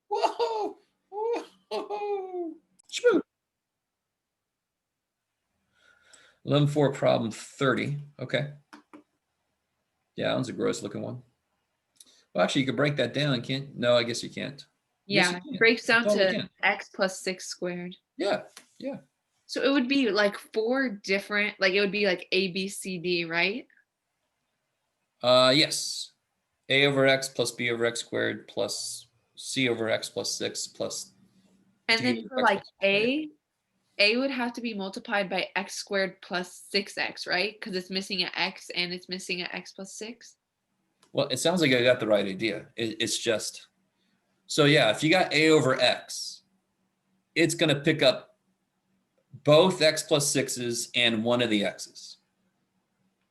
Whoa! Whoa! Shmoo. 11-4 problem 30. Okay. Yeah, that one's a gross looking one. Well, actually, you could break that down, can't? No, I guess you can't. Yeah, yes, you it breaks down totally to can. x plus 6 squared. Yeah, yeah. So it would be like 4 different, like it would be like A, B, C, D, right? Yes. A over x plus b over x squared plus c over x plus 6 plus And d then over for x like plus 6. A would have to be multiplied by x squared plus 6x, right? Because it's missing an x and it's missing an x plus 6. Well, it sounds like I got the right idea. It's just, so yeah, if you got a over x, it's going to pick up both x plus 6's and one of the x's.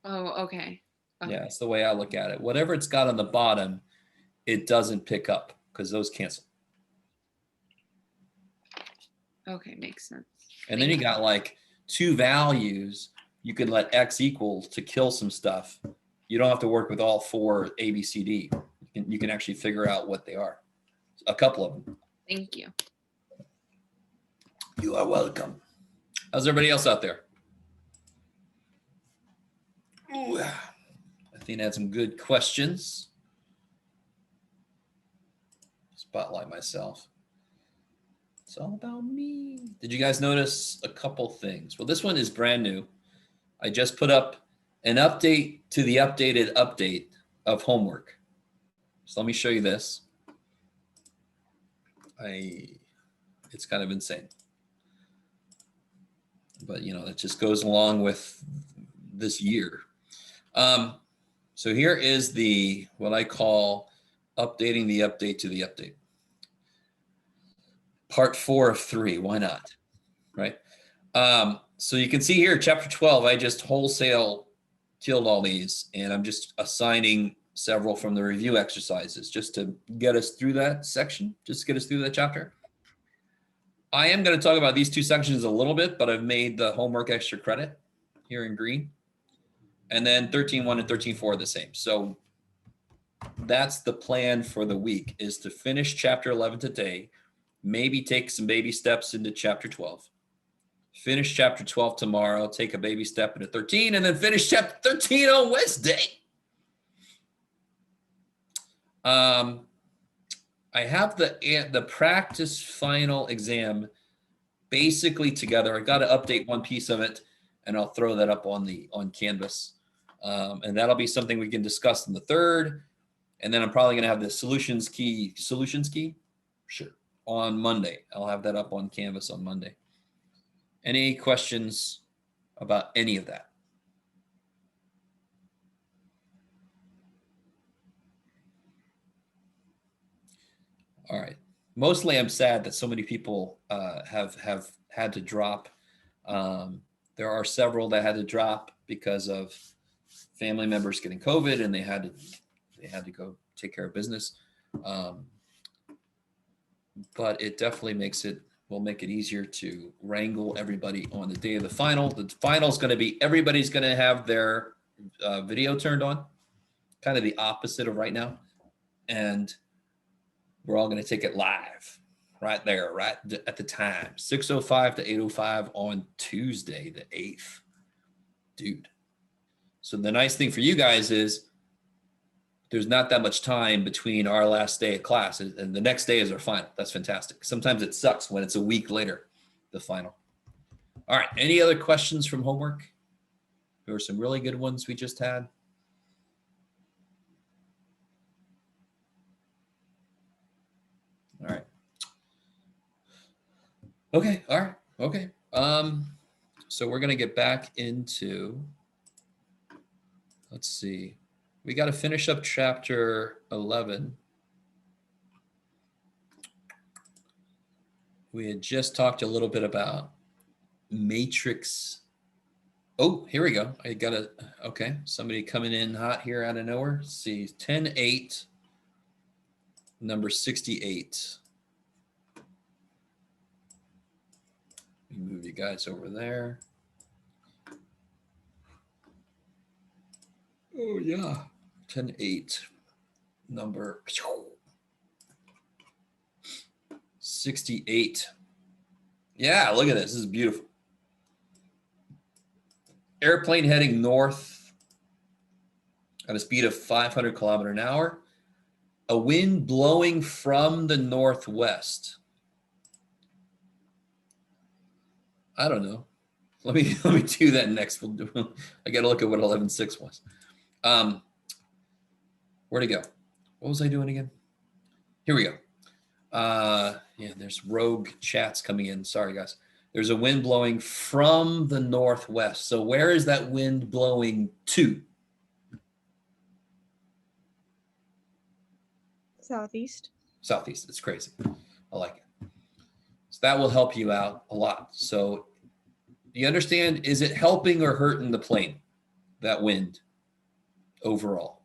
Oh, okay. Yeah, that's the way I look at it. Whatever it's got on the bottom, it doesn't pick up because those cancel. Okay, makes sense. And then you got like two values. You can let x equal to kill some stuff. You don't have to work with all four A, B, C, D. You can actually figure out what they are. A couple of them. Thank you. You are welcome. How's everybody else out there? Ooh, I think I had some good questions. Spotlight myself. It's all about me. Did you guys notice a couple things? Well, this one is brand new. I just put up an update to the updated update of homework. So let me show you this. It's kind of insane. But, you know, it just goes along with this year. So here is what I call updating the update to the update. Part 4 of 3, why not, right? So you can see here, chapter 12, I just wholesale killed all these, and I'm just assigning several from the review exercises just to get us through that section, just to get us through that chapter. I am going to talk about these two sections a little bit, but I've made the homework extra credit here in green. And then 13.1 and 13.4 are the same. So that's the plan for the week, is to finish chapter 11 today, maybe take some baby steps into chapter 12, finish chapter 12 tomorrow, take a baby step into 13, and then finish chapter 13 on Wednesday. I have the practice final exam basically together. I got to update one piece of it, and I'll throw that up on Canvas. And that'll be something we can discuss in the third. And then I'm probably going to have the solutions key, sure, on Monday. I'll have that up on Canvas on Monday. Any questions about any of that? All right. Mostly I'm sad that so many people have had to drop. There are several that had to drop because of family members getting COVID, and they had to go take care of business. But it definitely will make it easier to wrangle everybody on the day of the final. The final is going to be, everybody's going to have their video turned on, kind of the opposite of right now. And we're all going to take it live right there, right at the time, 6:05 to 8:05 on Tuesday, the 8th. Dude. So the nice thing for you guys is there's not that much time between our last day of class and the next day is our final. That's fantastic. Sometimes it sucks when it's a week later, the final. All right. Any other questions from homework? There were some really good ones we just had. All right. Okay. All right. Okay. So we're going to get back into, let's see. We got to finish up chapter 11. We had just talked a little bit about matrix. Oh, here we go. I got okay. Somebody coming in hot here out of nowhere. Let's see, 10-8, number 68. Let me move you guys over there. Oh, yeah. 10-8, number. 68. Yeah, look at this. This is beautiful. Airplane heading north at a speed of 500 kilometers an hour. A wind blowing from the northwest. I don't know. Let me do that next. I got to look at what 11.6 was. Where'd it go? What was I doing again? Here we go. Yeah, there's rogue chats coming in. Sorry, guys. There's a wind blowing from the northwest. So where is that wind blowing to? Southeast. Southeast. It's crazy. I like it. So that will help you out a lot. So do you understand? Is it helping or hurting the plane, that wind overall?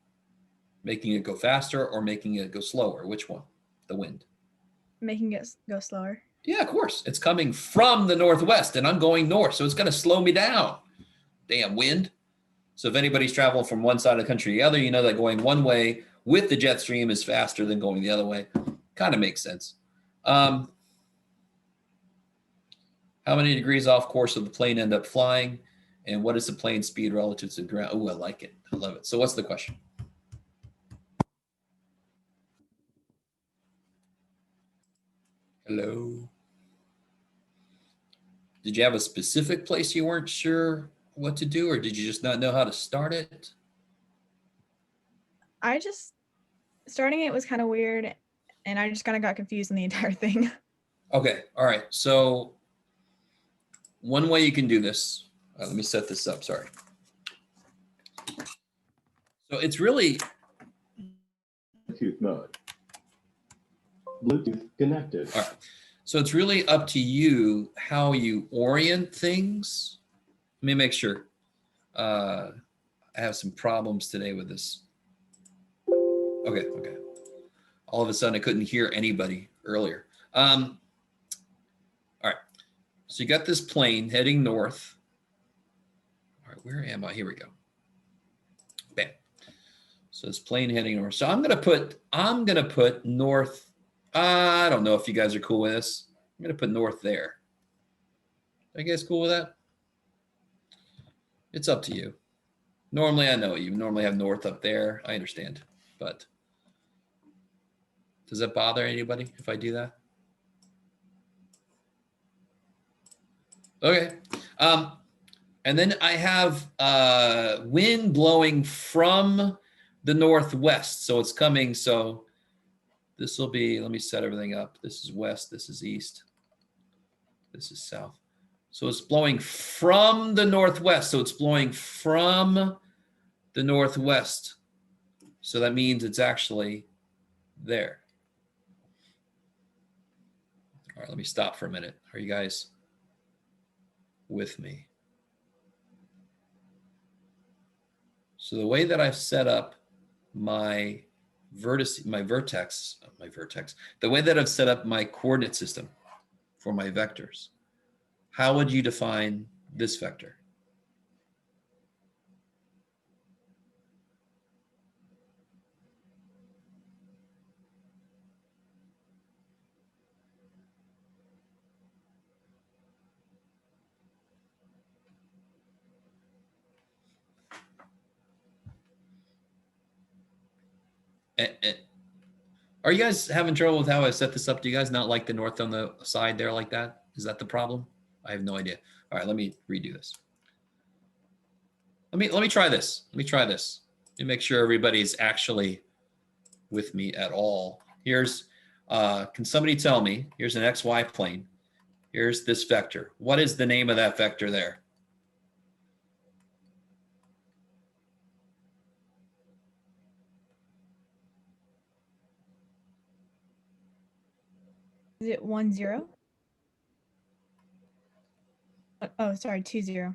Making it go faster or making it go slower? Which one? The wind. Making it go slower. Yeah, of course. It's coming from the northwest and I'm going north. So it's going to slow me down. Damn wind. So if anybody's traveling from one side of the country to the other, you know that going one way with the jet stream is faster than going the other way. Kind of makes sense. How many degrees off course will the plane end up flying? And what is the plane speed relative to the ground? Oh, I like it. I love it. So what's the question? Hello. Did you have a specific place you weren't sure what to do, or did you just not know how to start it? Starting it was kind of weird, and I just kind of got confused in the entire thing. Okay. All right. So one way you can do this, let me set this up. Sorry. So it's really Bluetooth mode. Bluetooth connected. all right. So it's really up to you how you orient things. Let me make sure. I have some problems today with this. Okay. All of a sudden, I couldn't hear anybody earlier. All right. So you got this plane heading north. All right, where am I? Here we go. Bam. So this plane heading north. So I'm gonna put north. I don't know if you guys are cool with this. I'm gonna put north there. Are you guys cool with that? It's up to you. Normally, I know you normally have north up there. I understand, but does that bother anybody if I do that? Okay. And then I have wind blowing from the northwest. So it's coming. So this will be, let me set everything up. This is west, this is east, this is south. So it's blowing from the northwest. So it's blowing from the northwest. So that means it's actually there. All right, let me stop for a minute. Are you guys with me? So the way that I've set up my vertex, the way that I've set up my coordinate system for my vectors, how would you define this vector? Are you guys having trouble with how I set this up? Do you guys not like the north on the side there like that? Is that the problem? I have no idea. All right, let me redo this. Let me try this. Let me make sure everybody's actually with me at all. Here's, can somebody tell me, here's an XY plane. Here's this vector. What is the name of that vector there? Is it 1, 0? Oh, sorry, 2, 0.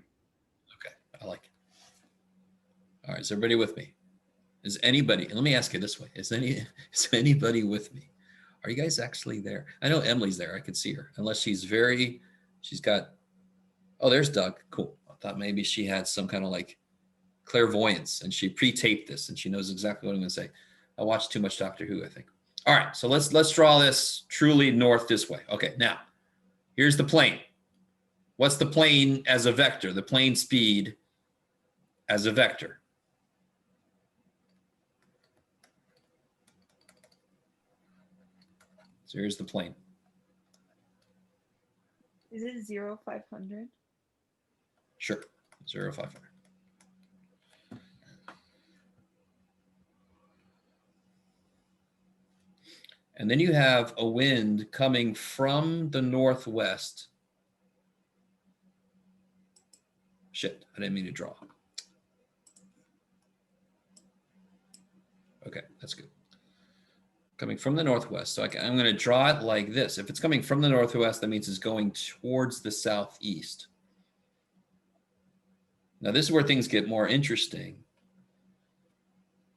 Okay, I like it. All right, is everybody with me? Is anybody, let me ask you this way. Is anybody with me? Are you guys actually there? I know Emily's there. I can see her. Unless she's got, oh, there's Doug. Cool. I thought maybe she had some kind of like clairvoyance and she pre-taped this and she knows exactly what I'm going to say. I watched too much Doctor Who, I think. All right, so let's draw this truly north this way. Okay, now here's the plane. What's the plane as a vector? The plane speed as a vector. So here's the plane. Is it 0, 500? Sure, 0, 500. And then you have a wind coming from the northwest. Shit, I didn't mean to draw. Okay, that's good. Coming from the northwest. So I'm going to draw it like this. If it's coming from the northwest, that means it's going towards the southeast. Now, this is where things get more interesting.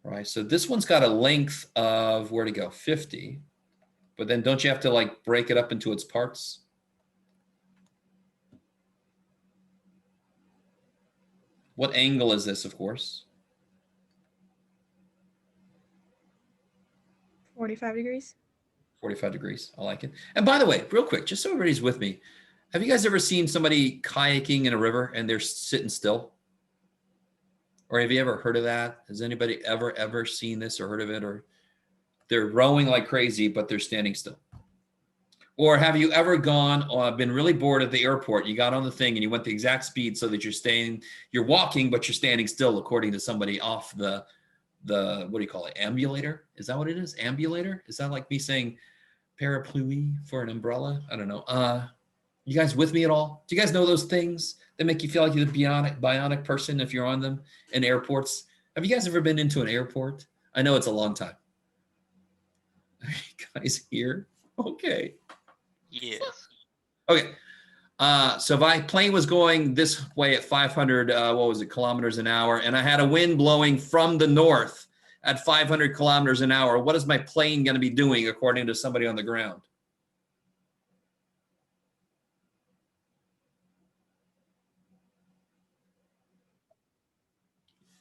Right, so this one's got a length of, where to go, 50. But then don't you have to like break it up into its parts? What angle is this, of course? 45 degrees. 45 degrees. I like it. And by the way, real quick, just so everybody's with me, have you guys ever seen somebody kayaking in a river and they're sitting still? Or have you ever heard of that? Has anybody ever seen this or heard of it? Or they're rowing like crazy, but they're standing still. Or have you ever been really bored at the airport? You got on the thing and you went the exact speed so that you're walking, but you're standing still, according to somebody off the what do you call it? Ambulator? Is that what it is? Ambulator? Is that like me saying parapluie for an umbrella? I don't know. You guys with me at all? Do you guys know those things that make you feel like you're the bionic person if you're on them in airports? Have you guys ever been into an airport? I know it's a long time. Are you guys here? Okay. Yes. Okay. So if my plane was going this way at 500, kilometers an hour, and I had a wind blowing from the north at 500 kilometers an hour, what is my plane going to be doing according to somebody on the ground?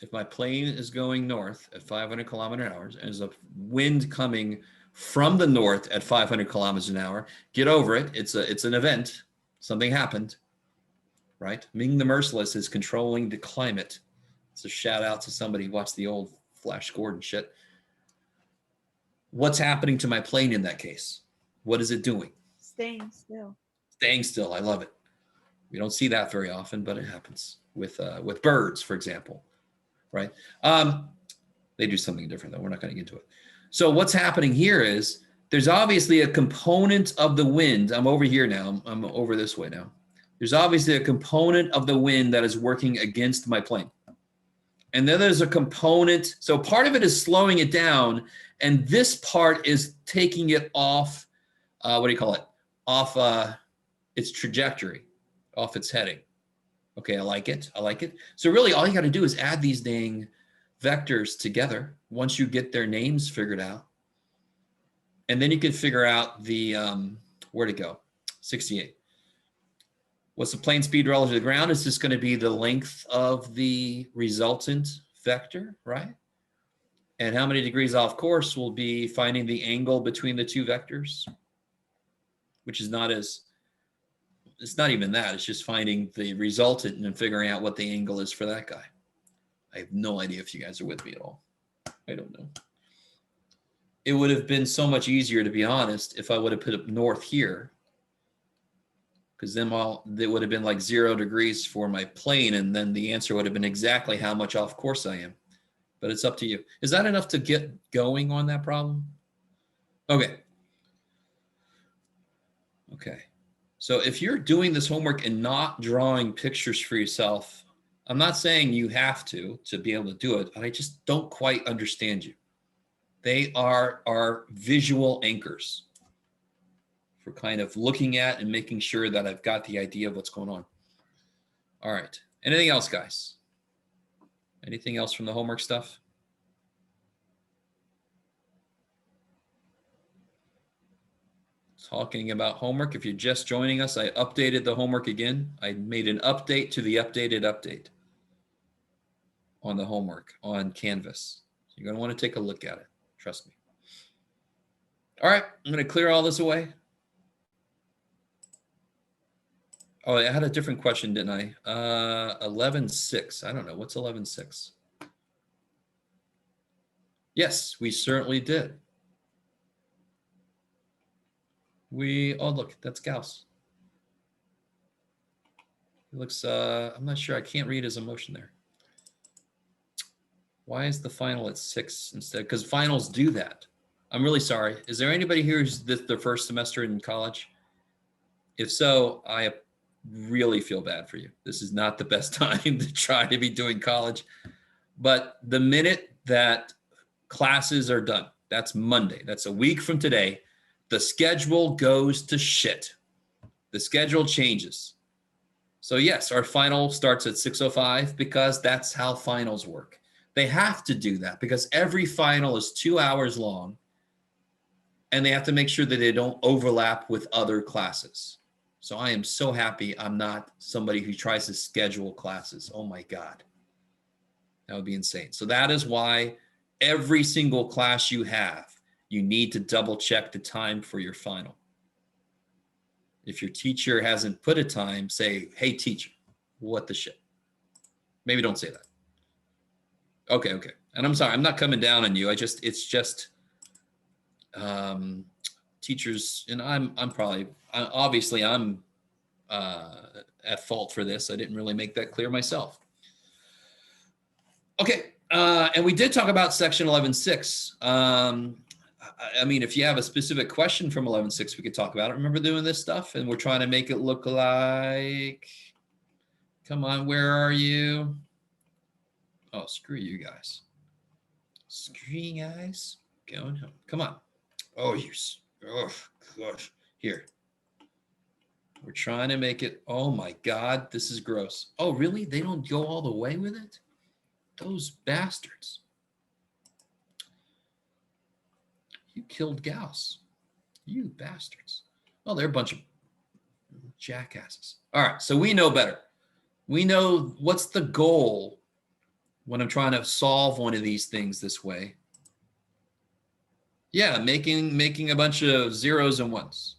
If my plane is going north at 500 kilometers an hour, and there's a wind coming from the north at 500 kilometers an hour, get over it. It's an event. Something happened, right? Ming the Merciless is controlling the climate. It's a shout out to somebody who watched the old Flash Gordon shit. What's happening to my plane in that case? What is it doing? Staying still. Staying still. I love it. We don't see that very often, but it happens with birds, for example, right? They do something different though. We're not going to get into it. So what's happening here is there's obviously a component of the wind. I'm over here now. I'm over this way now. There's obviously a component of the wind that is working against my plane. And then there's a component. So part of it is slowing it down. And this part is taking it off, off its trajectory, off its heading. Okay, I like it. I like it. So really all you got to do is add these dang vectors together once you get their names figured out. And then you can figure out the, where to go, 68. What's the plane speed relative to the ground? It's just going to be the length of the resultant vector, right? And how many degrees off course will be finding the angle between the two vectors, which is it's not even that. It's just finding the resultant and then figuring out what the angle is for that guy. I have no idea if you guys are with me at all. I don't know. It would have been so much easier, to be honest, if I would have put up north here, because then it would have been like 0 degrees for my plane, and then the answer would have been exactly how much off course I am. But it's up to you. Is that enough to get going on that problem? Okay. Okay. So if you're doing this homework and not drawing pictures for yourself, I'm not saying you have to be able to do it, but I just don't quite understand you. They are our visual anchors for kind of looking at and making sure that I've got the idea of what's going on. All right. Anything else, guys? Anything else from the homework stuff? Talking about homework. If you're just joining us, I updated the homework again. I made an update to the updated update on the homework on Canvas. So you're going to want to take a look at it. Trust me. All right, I'm going to clear all this away. Oh, I had a different question, didn't I? 11.6. I don't know. What's 11.6? Yes, we certainly did. Oh, look, that's Gauss. It looks, I'm not sure. I can't read his emotion there. Why is the final at 6 instead? Because finals do that. I'm really sorry. Is there anybody here who's their first semester in college? If so, I really feel bad for you. This is not the best time to try to be doing college. But the minute that classes are done, that's Monday. That's a week from today. The schedule goes to shit. The schedule changes. So yes, our final starts at 6:05 because that's how finals work. They have to do that because every final is 2 hours long and they have to make sure that they don't overlap with other classes. So I am so happy I'm not somebody who tries to schedule classes. Oh my God. That would be insane. So that is why every single class you have, you need to double check the time for your final. If your teacher hasn't put a time, say, hey, teacher, what the shit? Maybe don't say that. Okay. And I'm sorry, I'm not coming down on you. It's just teachers, and I'm obviously at fault for this. I didn't really make that clear myself. Okay, and we did talk about section 11.6. I mean, if you have a specific question from 11.6, we could talk about it. Remember doing this stuff? And we're trying to make it look like, come on, where are you? Oh, screw you guys. Screw you guys. Going home. Come on. Oh, gosh. Here. We're trying to make it, oh my God, this is gross. Oh, really? They don't go all the way with it? Those bastards. You killed Gauss. You bastards. Oh, they're a bunch of jackasses. All right, so we know better. We know what's the goal when I'm trying to solve one of these things this way. Yeah, making a bunch of zeros and ones.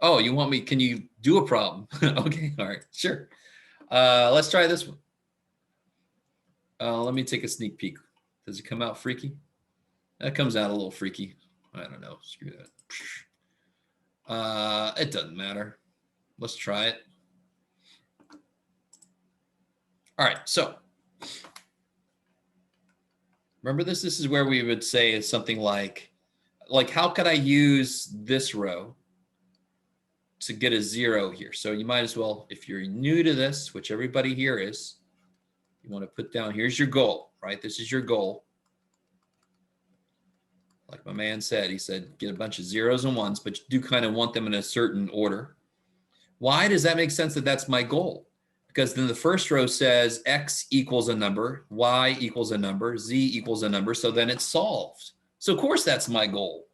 Oh, you want me, can you do a problem? Okay, all right, sure. Let's try this one. Let me take a sneak peek. Does it come out freaky? That comes out a little freaky. I don't know, screw that. It doesn't matter. Let's try it. All right, so remember this is where we would say something like how could I use this row to get a 0 here? So you might as well, if you're new to this, which everybody here is, you want to put down, here's your goal, right? This is your goal. Like my man said, he said, get a bunch of zeros and ones, but you do kind of want them in a certain order. Why does that make sense that that's my goal? Because then the first row says X equals a number, Y equals a number, Z equals a number. So then it's solved. So of course that's my goal.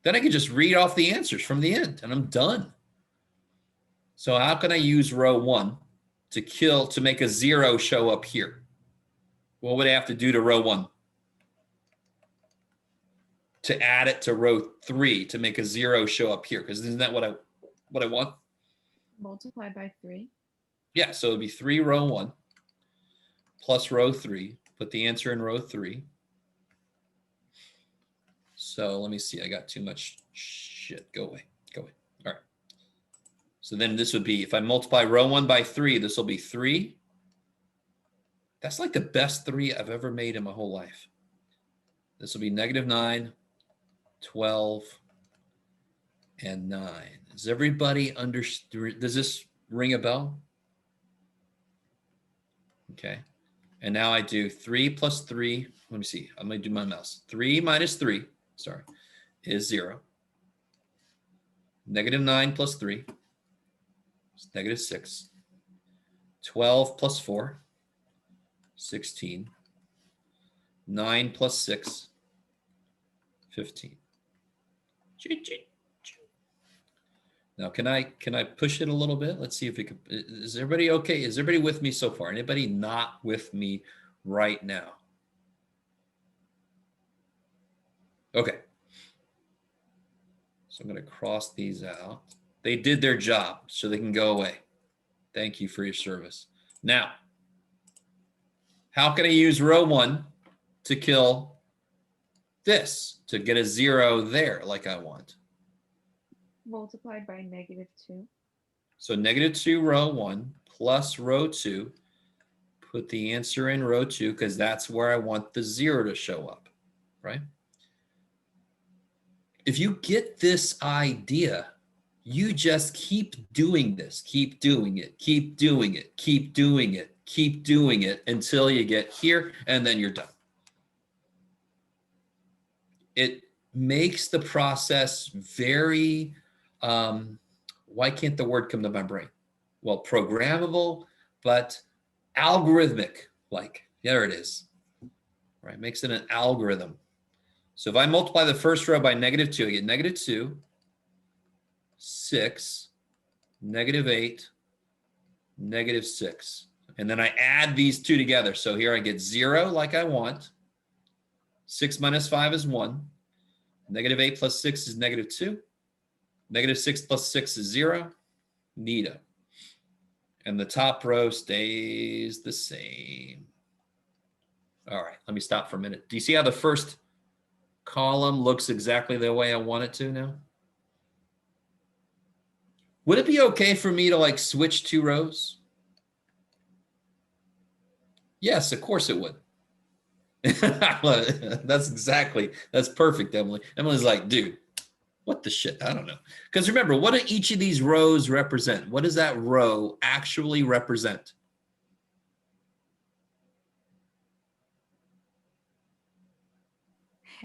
Then I can just read off the answers from the end and I'm done. So how can I use row 1 to make a 0 show up here? What would I have to do to row 1? To add it to row 3 to make a 0 show up here, because isn't that what I want? Multiply by 3. Yeah, so it'd be 3 row 1 plus row 3. Put the answer in row 3. So let me see. I got too much shit. Go away. All right. So then this would be, if I multiply row 1 by 3, this will be 3. That's like the best 3 I've ever made in my whole life. This will be -9, 12, and 9. Does everybody understand? Does this ring a bell? Okay. And now I do 3 plus 3. Let me see. I'm going to do my mouse. 3 minus 3, sorry, is 0. -9 plus 3 is -6. 12 plus 4, 16. 9 plus 6, 15. Now, can I push it a little bit? Let's see if it could. Is everybody okay? Is everybody with me so far? Anybody not with me right now? Okay. So I'm going to cross these out. They did their job, so they can go away. Thank you for your service. Now, how can I use row 1 to kill this, to get a 0 there like I want? Multiplied by -2. So -2 row 1 plus row 2. Put the answer in row 2 because that's where I want the 0 to show up, right? If you get this idea, you just keep doing this, keep doing it, keep doing it, keep doing it, keep doing it until you get here, and then you're done. It makes the process very, why can't the word come to my brain? Well, programmable, but algorithmic, like, there it is, right? Makes it an algorithm. So if I multiply the first row by -2, I get -2, 6, -8, -6. And then I add these two together. So here I get 0 like I want. 6 minus 5 is 1. -8 plus 6 is -2. -6 plus 6 is 0. Neato. And the top row stays the same. All right, let me stop for a minute. Do you see how the first column looks exactly the way I want it to now? Would it be okay for me to like switch 2 rows? Yes, of course it would. That's perfect, Emily. Emily's like, dude, what the shit? I don't know. Because remember, what do each of these rows represent? What does that row actually represent?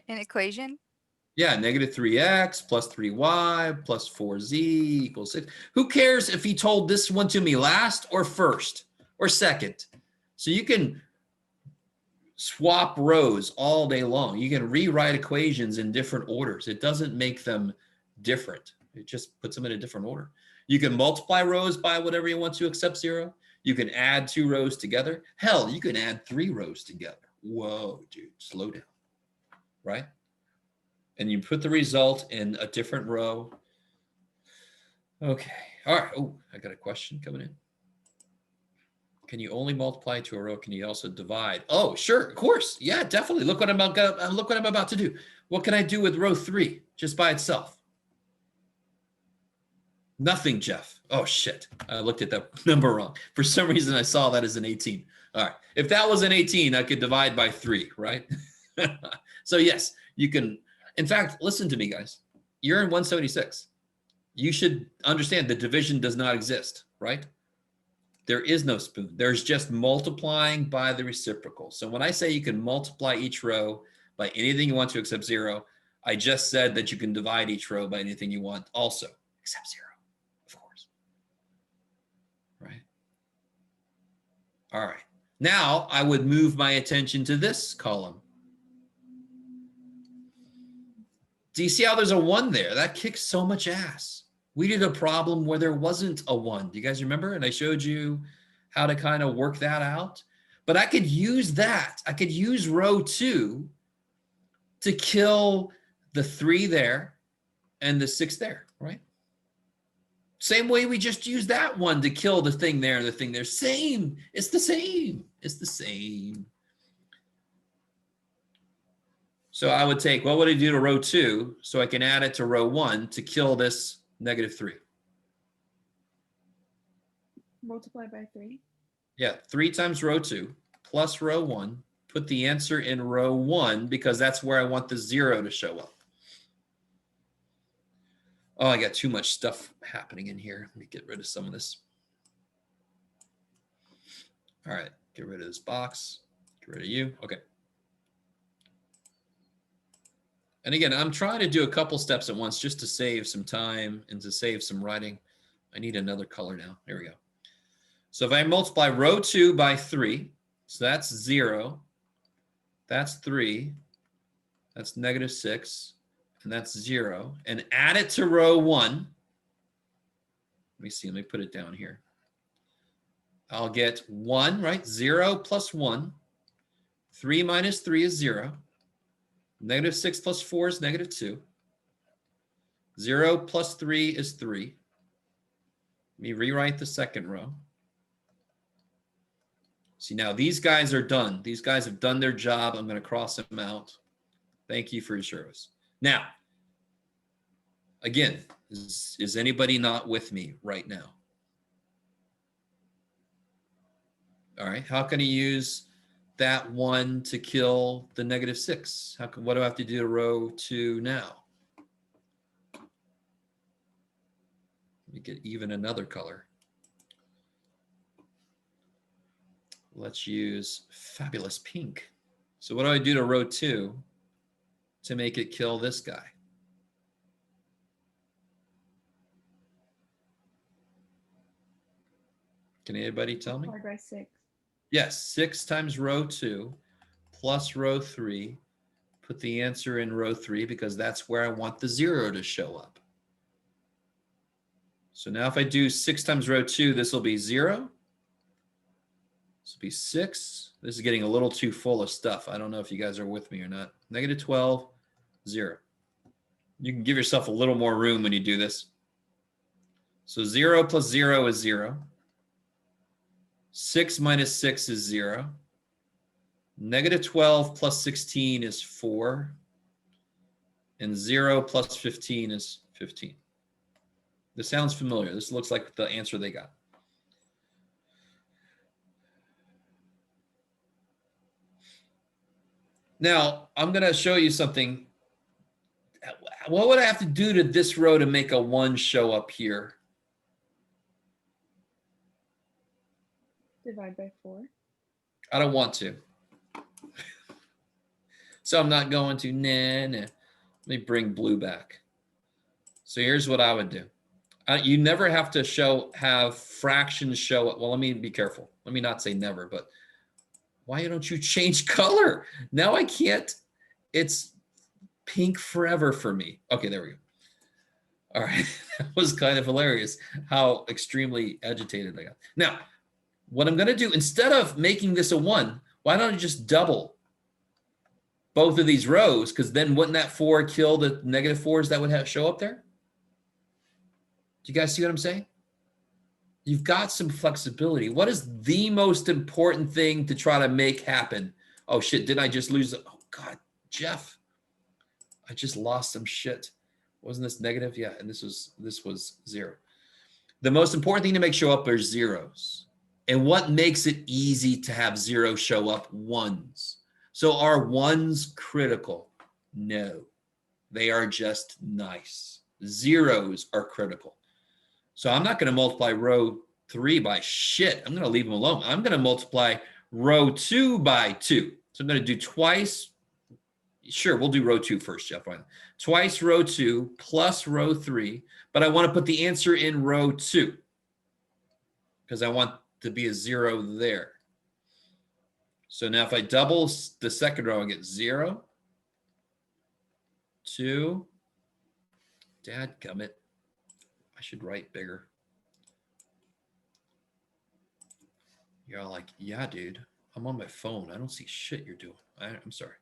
An equation? Yeah, -3x plus 3y plus 4z equals 6. Who cares if he told this one to me last or first or second? So you can swap rows all day long. You can rewrite equations in different orders. It doesn't make them different. It just puts them in a different order. You can multiply rows by whatever you want to except 0. You can add 2 rows together. Hell, you can add 3 rows together. Whoa, dude, slow down, right? And you put the result in a different row. Okay, all right. Oh, I got a question coming in. Can you only multiply to a row? Can you also divide? Oh, sure, of course. Yeah, definitely. Look what I'm about to do. What can I do with row 3 just by itself? Nothing, Jeff. Oh, shit. I looked at that number wrong. For some reason, I saw that as an 18. All right. If that was an 18, I could divide by 3, right? So yes, you can. In fact, listen to me, guys. You're in 176. You should understand the division does not exist, right? There is no spoon. There's just multiplying by the reciprocal. So when I say you can multiply each row by anything you want to except 0, I just said that you can divide each row by anything you want also, except 0, of course. Right? All right. Now I would move my attention to this column. Do you see how there's a 1 there? That kicks so much ass. We did a problem where there wasn't a 1. Do you guys remember? And I showed you how to kind of work that out. But I could use that. I could use row 2 to kill the 3 there and the 6 there, right? Same way we just used that one to kill the thing there and the thing there. Same. It's the same. It's the same. So I would take, what would I do to row 2 so I can add it to row 1 to kill this -3? Multiply by 3. Yeah, 3 times row 2 plus row 1. Put the answer in row 1 because that's where I want the 0 to show up. Oh, I got too much stuff happening in here. Let me get rid of some of this. All right, get rid of this box. Get rid of you. Okay. And again, I'm trying to do a couple steps at once just to save some time and to save some writing. I need another color now. Here we go. So if I multiply row 2 by 3, so that's 0, that's 3, that's -6, and that's 0, and add it to row 1. Let me see, let me put it down here. I'll get 1, right? 0 plus 1. 3 minus 3 is 0. -6 plus 4 is -2. 0 plus 3 is 3. Let me rewrite the second row. See, now these guys are done. These guys have done their job. I'm going to cross them out. Thank you for your service. Now, again, is anybody not with me right now? All right, how can I use that 1 to kill the -6? What do I have to do to row 2 now? Let me get even another color. Let's use fabulous pink. So what do I do to row 2 to make it kill this guy? Can anybody tell me? Multiplied by 6. Yes, 6 times row 2 plus row 3. Put the answer in row 3 because that's where I want the 0 to show up. So now if I do 6 times row 2, this will be 0. This will be 6. This is getting a little too full of stuff. I don't know if you guys are with me or not. -12, 0. You can give yourself a little more room when you do this. So 0 plus 0 is 0. 6 minus 6 is 0. -12 plus 16 is 4. And 0 plus 15 is 15. This sounds familiar. This looks like the answer they got. Now, I'm going to show you something. What would I have to do to this row to make a 1 show up here? Divide by 4. I don't want to. So I'm not going to. Nah. Let me bring blue back. So here's what I would do. You never have to have fractions show up. Well, let me be careful. Let me not say never, but why don't you change color? Now I can't. It's pink forever for me. Okay, there we go. All right. That was kind of hilarious how extremely agitated I got. Now, what I'm going to do, instead of making this a 1, why don't I just double both of these rows? Because then wouldn't that 4 kill the -4s that would show up there? Do you guys see what I'm saying? You've got some flexibility. What is the most important thing to try to make happen? Oh, shit, did I just lose? Oh, God, Jeff, I just lost some shit. Wasn't this negative? Yeah, and this was 0. The most important thing to make show up are zeros. And what makes it easy to have 0 show up? 1s. So are 1s critical? No, they are just nice. Zeros are critical. So I'm not going to multiply row 3 by shit. I'm going to leave them alone. I'm going to multiply row 2 by 2. So I'm going to do twice. Sure, we'll do row 2 first, Jeff. Twice row 2 plus row 3. But I want to put the answer in row 2 because I want to be a 0 there. So now if I double the second row, I get 0, 2. Dadgummit. I should write bigger. You're all like, yeah, dude, I'm on my phone. I don't see shit you're doing. I'm sorry.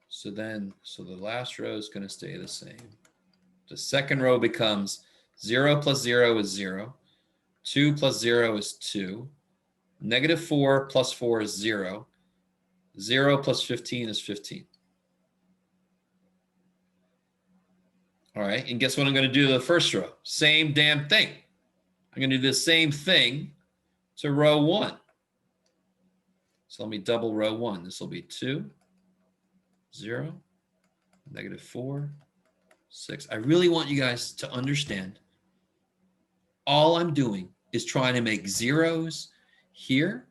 So the last row is going to stay the same. The second row becomes 0 plus 0 is 0. 2 plus 0 is 2. -4 plus 4 is 0. 0 plus 15 is 15. All right, and guess what I'm going to do to the first row? Same damn thing. I'm going to do the same thing to row 1. So let me double row 1. This will be 2, 0, -4, 6. I really want you guys to understand all I'm doing is trying to make zeros here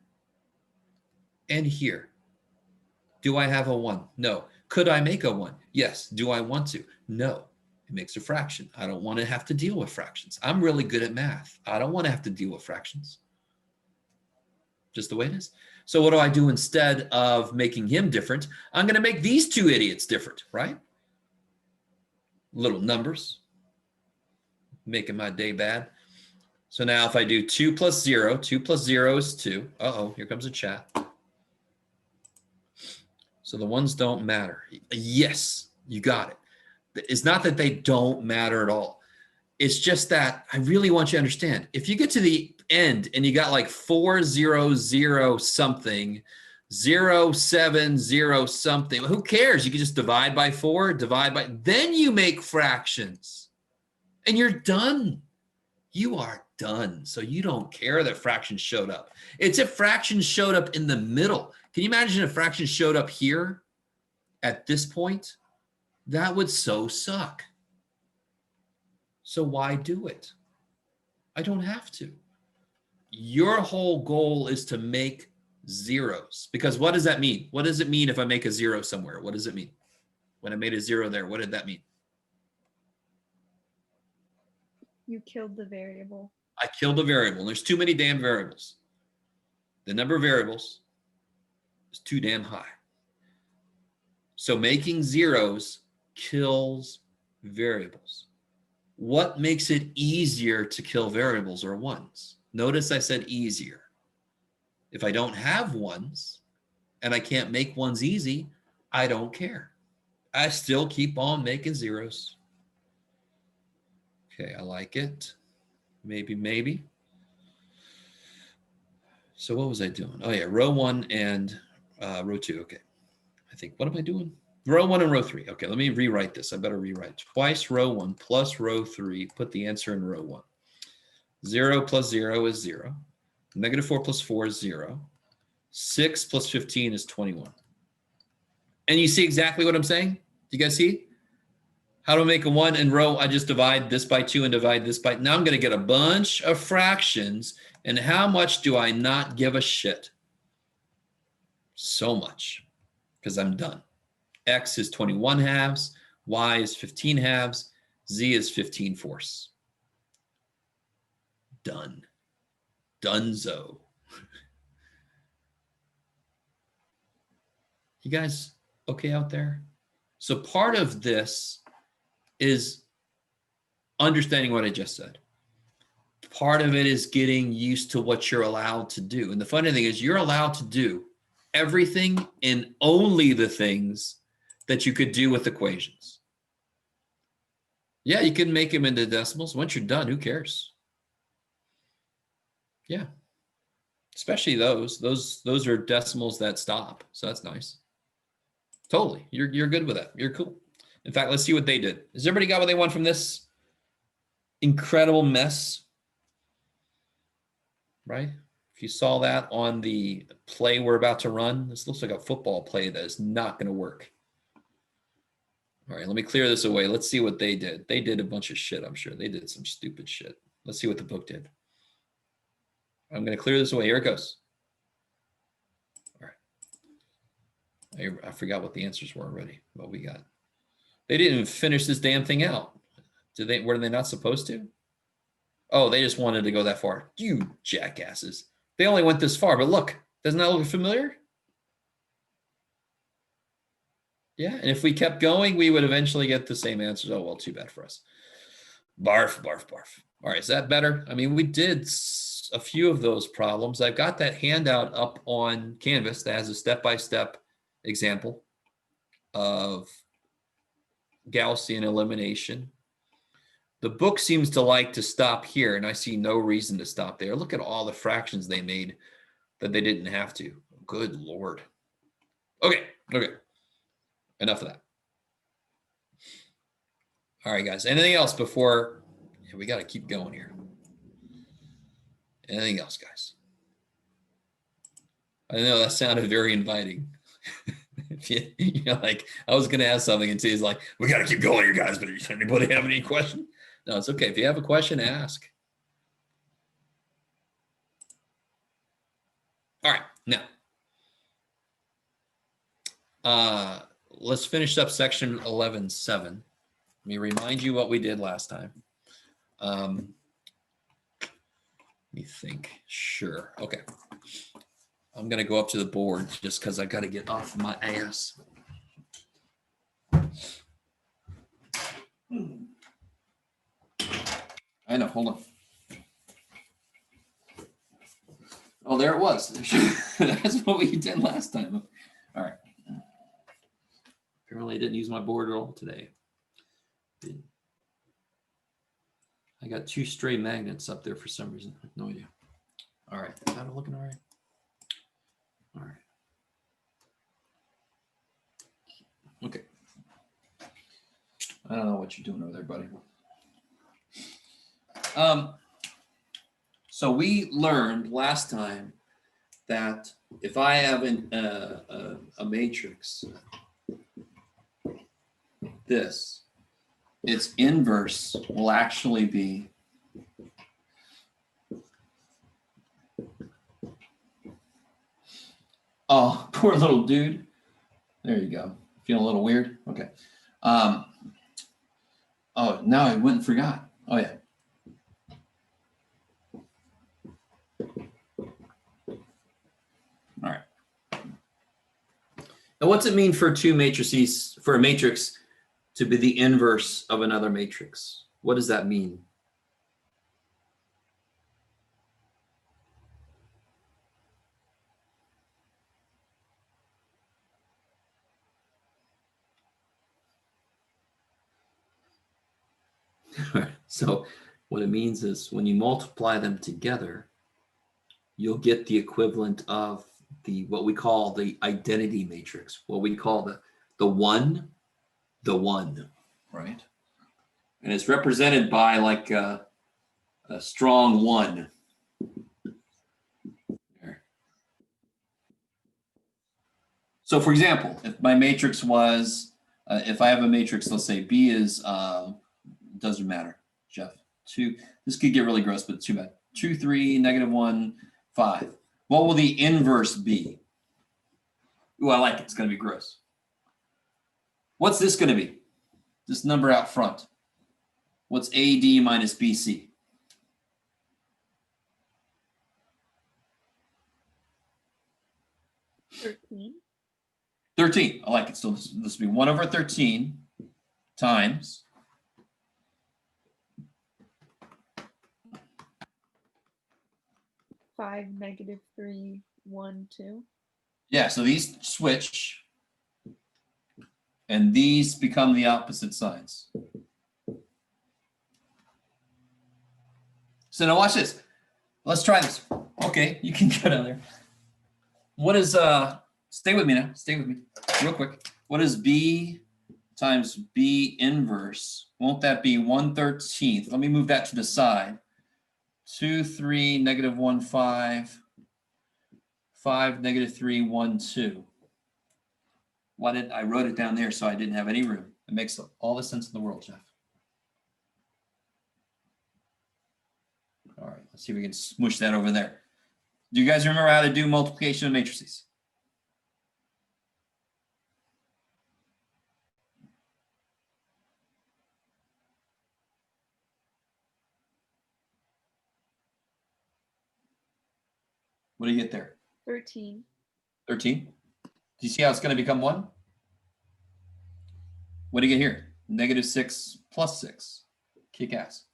and here. Do I have a 1? No. Could I make a 1? Yes. Do I want to? No. It makes a fraction. I don't want to have to deal with fractions. I'm really good at math. I don't want to have to deal with fractions. Just the way it is. So what do I do instead of making him different? I'm going to make these two idiots different, right? Little numbers. Making my day bad. So now if I do 2 plus 0, 2 plus 0 is 2. Uh-oh, here comes a chat. So the ones don't matter. Yes, You got it. It's not that they don't matter at all. It's just that I really want you to understand. If you get to the end and you got like 400 something, 070 something, who cares? You can just divide by 4, divide by, then you make fractions and you're done. You are done. So you don't care that fractions showed up. It's if fractions showed up in the middle. Can you imagine if fractions showed up here at this point? That would so suck. So why do it? I don't have to. Your whole goal is to make zeros, because what does that mean? What does it mean if I make a 0 somewhere? What does it mean? When I made a 0 there, what did that mean? You killed the variable. I killed a variable. There's too many damn variables. The number of variables is too damn high. So making zeros kills variables. What makes it easier to kill variables or ones? Notice I said easier. If I don't have ones and I can't make ones easy, I don't care. I still keep on making zeros. Okay, I like it. Maybe. So what was I doing? Oh yeah, row 1 and row 2. Okay. I think, what am I doing? Row 1 and row 3. Okay, let me rewrite this. I better rewrite twice row 1 plus row 3. Put the answer in row 1. 0 plus 0 is 0. Negative 4 plus 4 is 0. 6 plus 15 is 21. And you see exactly what I'm saying? Do you guys see? How do I make a 1 in row? I just divide this by 2 and divide this by. Now I'm going to get a bunch of fractions. And how much do I not give a shit? So much, because I'm done. X is 21 halves. Y is 15 halves. Z is 15 fourths. Done. Dunzo. You guys okay out there? So part of this is understanding what I just said. Part of it is getting used to what you're allowed to do. And the funny thing is you're allowed to do everything and only the things that you could do with equations. Yeah, you can make them into decimals. Once you're done, who cares? Yeah. Especially those are decimals that stop. So that's nice. Totally. You're good with that. You're cool. In fact, let's see what they did. Has everybody got what they want from this incredible mess? Right? If you saw that on the play we're about to run, this looks like a football play that is not going to work. All right, let me clear this away. Let's see what they did. They did a bunch of shit, I'm sure. They did some stupid shit. Let's see what the book did. I'm going to clear this away. Here it goes. All right. I forgot what the answers were already. What we got. They didn't even finish this damn thing out. Were they not supposed to? Oh, they just wanted to go that far. You jackasses. They only went this far, but look, doesn't that look familiar? Yeah, and if we kept going, we would eventually get the same answers. Oh, well, too bad for us. Barf, barf, barf. All right, is that better? I mean, we did a few of those problems. I've got that handout up on Canvas that has a step-by-step example of Gaussian elimination. The book seems to like to stop here, and I see no reason to stop there. Look at all the fractions they made that they didn't have to. Good Lord. Okay. Enough of that. All right, guys. Anything else before? Yeah, we got to keep going here. Anything else, guys? I know that sounded very inviting. You're like, I was going to ask something, and he's like, we got to keep going here, guys. But does anybody have any question? No, it's okay. If you have a question, ask. All right, now. Let's finish up section 11.7. Let me remind you what we did last time. Let me think. Sure. Okay. I'm going to go up to the board just because I got to get off my ass. I know. Hold on. Oh, there it was. That's what we did last time. All right. Apparently I didn't use my board at all today. I got 2 stray magnets up there for some reason. I have no idea. All right, is that looking all right? All right. Okay. I don't know what you're doing over there, buddy. So we learned last time that if I have a matrix, its inverse will actually be oh, poor little dude. There you go. Feeling a little weird? Okay. Oh, now I went and forgot. Oh, yeah. All right. And what's it mean for 2 matrices, for a matrix to be the inverse of another matrix? What does that mean? So what it means is when you multiply them together, you'll get the equivalent of what we call the identity matrix, what we call the one, right? And it's represented by like a strong 1. There. So for example, if my matrix was, if I have a matrix, let's say B is, doesn't matter, Jeff, 2, this could get really gross, but too bad. 2, 3, -1, 5. What will the inverse be? Ooh, I like it. It's going to be gross. What's this going to be? This number out front. What's AD minus BC? 13. 13. I like it. So this will be 1 over 13 times 5, -3, 1, 2. yeah, so these switch and these become the opposite sides. So now watch this. Let's try this. Okay, you can get out there. What is stay with me now. Stay with me real quick. What is B times B inverse? Won't that be 1/13? Let me move that to the side. 2, 3, -1, 5. 5, -3, 1, 2. Why did I wrote it down there so I didn't have any room? It makes all the sense in the world, Jeff. All right, let's see if we can smush that over there. Do you guys remember how to do multiplication of matrices? What do you get there? 13. 13. Do you see how it's going to become 1? What do you get here? -6 plus 6. Kick ass.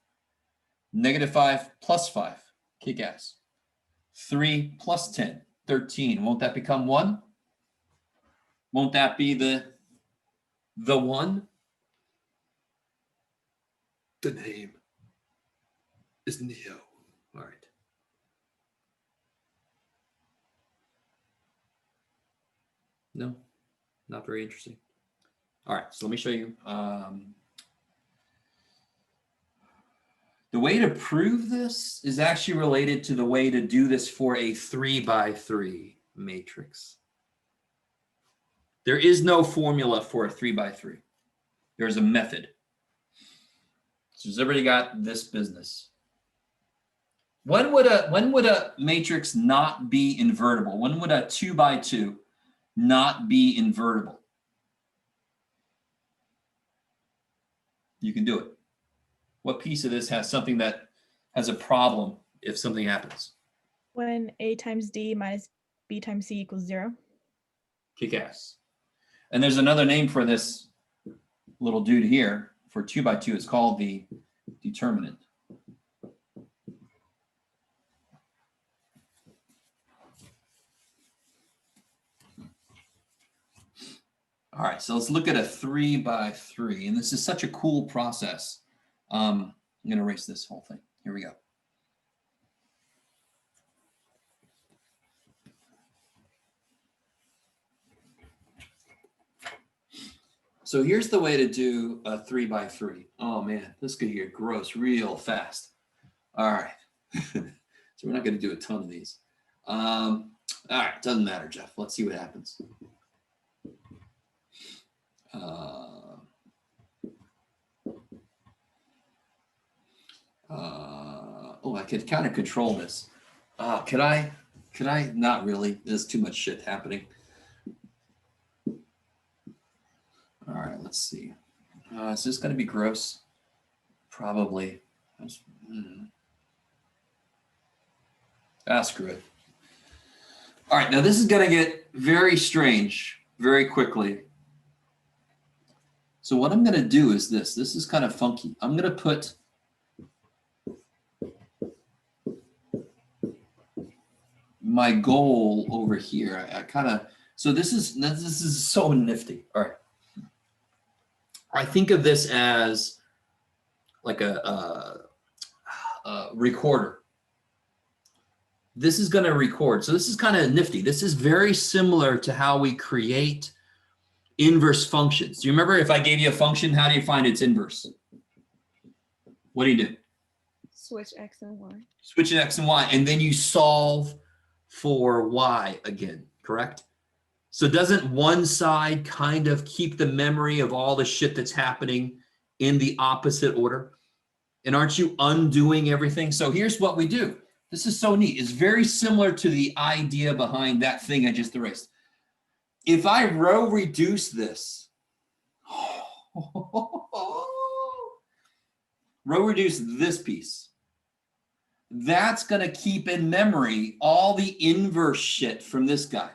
-5 plus 5. Kick ass. 3 plus 10. 13. Won't that become 1? Won't that be the 1? The name is Neo. All right. No, not very interesting. All right, so let me show you. The way to prove this is actually related to the way to do this for a 3x3 matrix. There is no formula for a 3x3. There's a method. So has everybody got this business? When would a matrix not be invertible? When would a 2x2 not be invertible? You can do it. What piece of this has something that has a problem if something happens? When A times D minus B times C equals 0. Kick ass. And there's another name for this little dude here for 2x2. It's called the determinant. All All right, so let's look at a 3 by 3, and this is such a cool process. I'm going to erase this whole thing. Here we go. So here's the way to do a 3 by 3. Oh man, this could get gross real fast. All right, so we're not going to do a ton of these. All right, doesn't matter, Jeff. Let's see what happens. Oh, I could kind of control this. Could I? Could I? Not really. There's too much shit happening. All right, let's see. Is this going to be gross? Probably. Screw it. All right, now this is going to get very strange very quickly. So what I'm going to do is this. This is kind of funky. I'm going to put my goal over here. I kind of, so this is so nifty. All right. I think of this as like a recorder. This is going to record. So this is kind of nifty. This is very similar to how we create inverse functions. Do you remember if I gave you a function, how do you find its inverse? What do you do? Switch X and Y. Switch X and Y, and then you solve for Y again, correct? So doesn't one side kind of keep the memory of all the shit that's happening in the opposite order? And aren't you undoing everything? So here's what we do. This is so neat. It's very similar to the idea behind that thing I just erased. If I row reduce this, row reduce this piece, that's going to keep in memory all the inverse shit from this guy.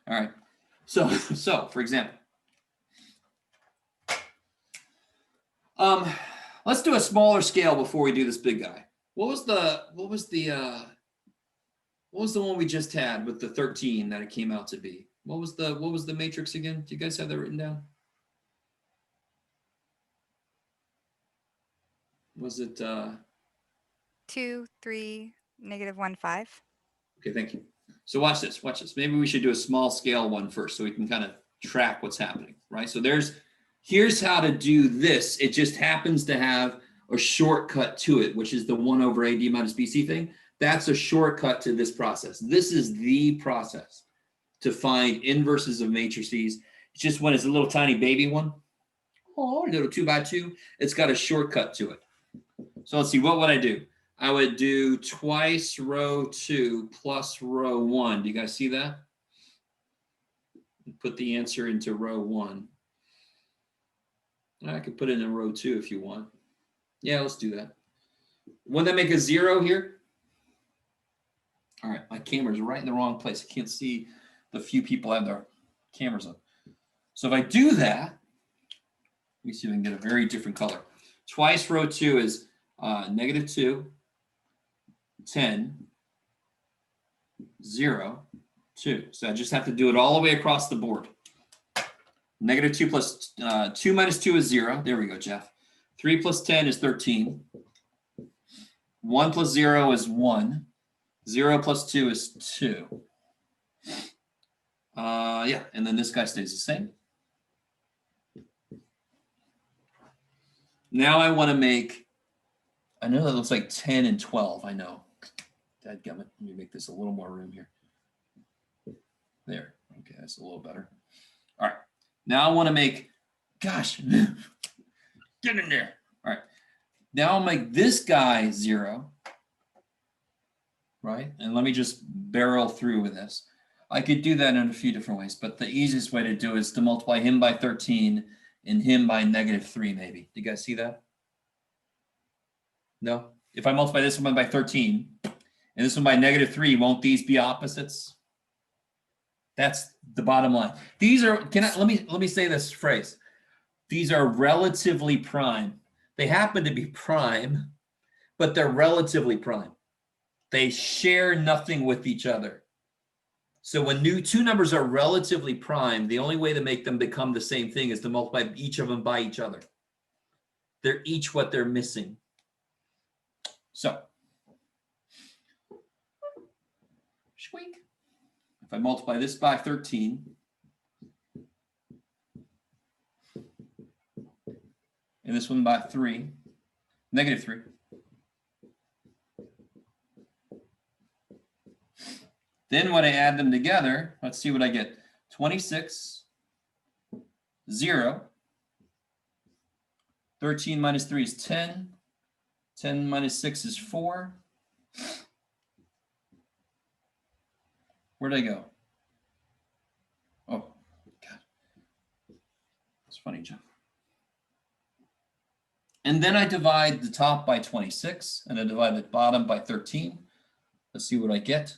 All right. So for example, let's do a smaller scale before we do this big guy. What was the one we just had with the 13 that it came out to be? What was the matrix again? Do you guys have that written down? Was it 2, 3, -1, 5. Okay, thank you. So watch this, watch this. Maybe we should do a small scale one first so we can kind of track what's happening, right? So here's how to do this. It just happens to have a shortcut to it, which is the 1 over AD minus BC thing. That's a shortcut to this process. This is the process to find inverses of matrices. It's just when it's a little tiny baby one, a little 2 by 2, it's got a shortcut to it. So let's see, what would I do? I would do twice row 2 plus row 1. Do you guys see that? Put the answer into row 1. I could put it in row 2 if you want. Yeah, let's do that. Wouldn't that make a 0 here? All right, my camera's right in the wrong place. I can't see the few people have their cameras on. So if I do that, let me see if I can get a very different color. Twice row 2 is -2, 10, 0, 2. So I just have to do it all the way across the board. -2 plus 2 minus 2 is 0. There we go, Jeff. 3 plus 10 is 13. 1 plus 0 is 1. 0 plus 2 is 2. Yeah, and then this guy stays the same. Now I want to make, I know that looks like 10 and 12. I know. Dadgummit. Let me make this a little more room here. There. Okay, that's a little better. All right. Now I want to make, gosh, get in there. All right. Now I'll make this guy 0. Right? And let me just barrel through with this. I could do that in a few different ways, but the easiest way to do it is to multiply him by 13 and him by -3, maybe. Do you guys see that? No? If I multiply this one by 13 and this one by -3, won't these be opposites? That's the bottom line. These are, let me say this phrase. These are relatively prime. They happen to be prime, but they're relatively prime. They share nothing with each other. So when two numbers are relatively prime, the only way to make them become the same thing is to multiply each of them by each other. They're each what they're missing. So, squeak. If I multiply this by 13, and this one by 3, negative 3. Then when I add them together, let's see what I get. 26, 0. 13 minus 3 is 10. 10 minus 6 is 4. Where'd I go? Oh, God. It's funny, Jeff. And then I divide the top by 26, and I divide the bottom by 13. Let's see what I get.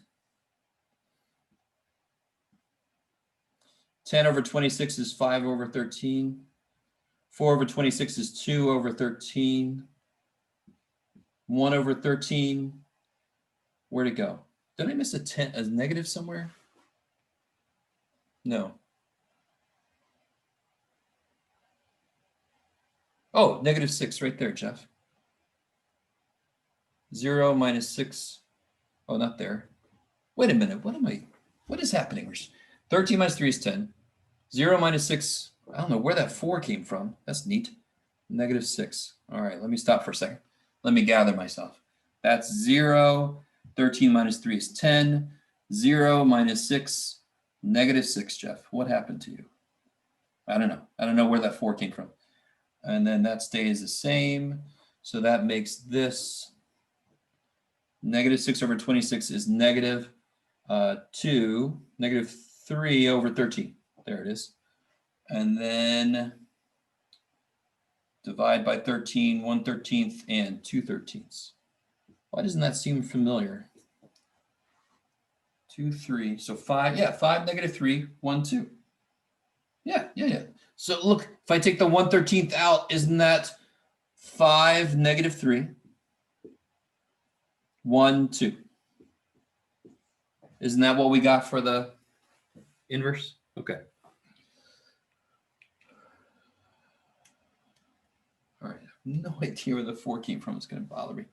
10 over 26 is 5 over 13. 4 over 26 is 2 over 13. 1 over 13. Where'd it go? Did I miss a negative somewhere? No. Oh, negative 6 right there, Jeff. 0 minus 6. Oh, not there. Wait a minute. What is happening? 13 minus 3 is 10. 0 minus 6. I don't know where that 4 came from. That's neat. Negative 6. All right, let me stop for a second. Let me gather myself. That's 0. 13 minus 3 is 10. 0 minus 6, negative 6, Jeff. What happened to you? I don't know. I don't know where that 4 came from. And then that stays the same. So that makes this negative 6 over 26 is negative 2, negative 3 over 13. There it is. And then divide by 13, 1/13 and 2/13. Why doesn't that seem familiar? 2, 3. So 5, yeah, 5, negative 3, 1, 2. Yeah. So look, if I take the 1/13 out, isn't that 5, negative 3, 1, 2? Isn't that what we got for the inverse? Okay. All right, I have no idea where the 4 came from. It's going to bother me.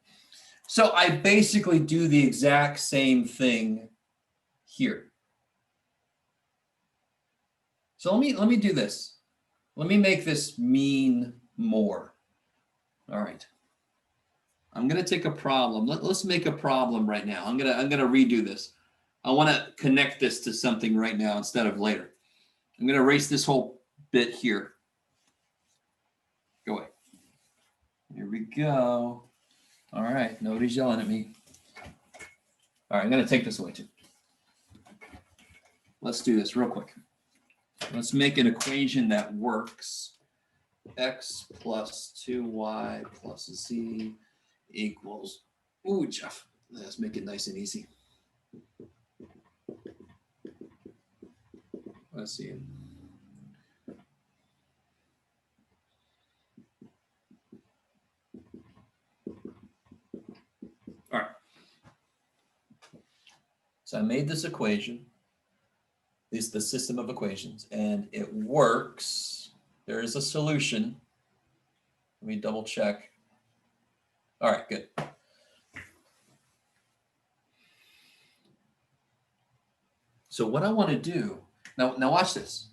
So I basically do the exact same thing here. So let me do this. Let me make this mean more. All right. I'm going to take a problem. Let's make a problem right now. I'm going to redo this. I want to connect this to something right now instead of later. I'm going to erase this whole bit here. Go away. Here we go. All right. Nobody's yelling at me. All right. I'm going to take this away too. Let's do this real quick. Let's make an equation that works. X plus 2y plus z equals, ooh, Jeff, let's make it nice and easy. Let's see. All right. So I made this equation. This is the system of equations, and it works. There is a solution. Let me double check. All right, good. So what I want to do, now watch this.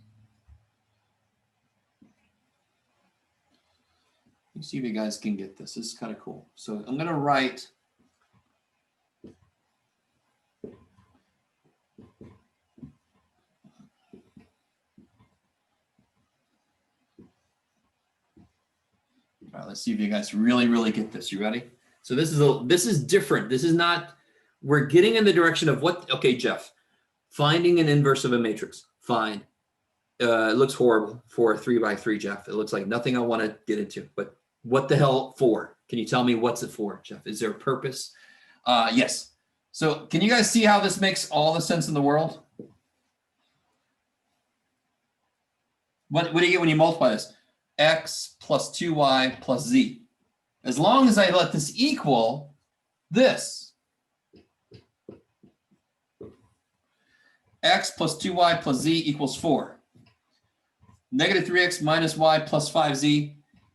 Let me see if you guys can get this. This is kind of cool. So I'm going to write all right, let's see if you guys really get this. You ready? So this is different. This is not, we're getting in the direction of what, okay, Jeff, finding an inverse of a matrix. Fine. It looks horrible for a 3x3, Jeff. It looks like nothing I want to get into, but what the hell for? Can you tell me what's it for, Jeff? Is there a purpose? Yes. So can you guys see how this makes all the sense in the world? What do you get when you multiply this? X plus 2y plus z. As long as I let this equal this. x plus 2y plus z equals 4. Negative 3x minus y plus 5z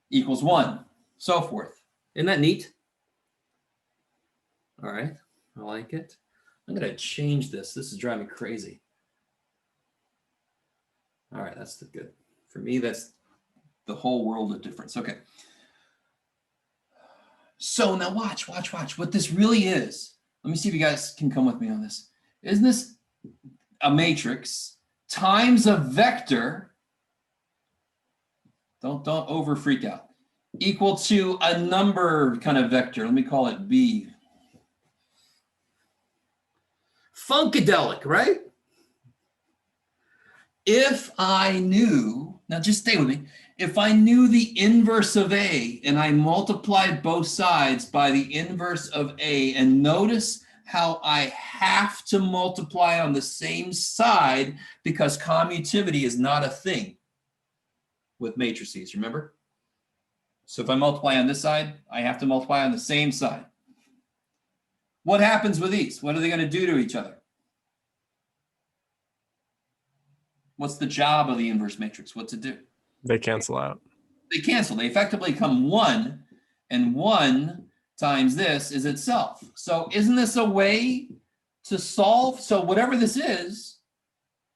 equals 1. So forth. Isn't that neat? All right. I like it. I'm going to change this. This is driving me crazy. All right. That's the good. For me, that's the whole world of difference. Okay. So now watch. What this really is. Let me see if you guys can come with me on this. Isn't this a matrix times a vector? Don't over freak out. Equal to a number kind of vector. Let me call it B. Funkadelic, right? If I knew, now just stay with me. If I knew the inverse of A and I multiplied both sides by the inverse of A, and notice how I have to multiply on the same side because commutativity is not a thing with matrices, remember? So if I multiply on this side, I have to multiply on the same side. What happens with these? What are they going to do to each other? What's the job of the inverse matrix? What's it do? They cancel out. They cancel. They effectively become 1, and 1 times this is itself. So isn't this a way to solve? So whatever this is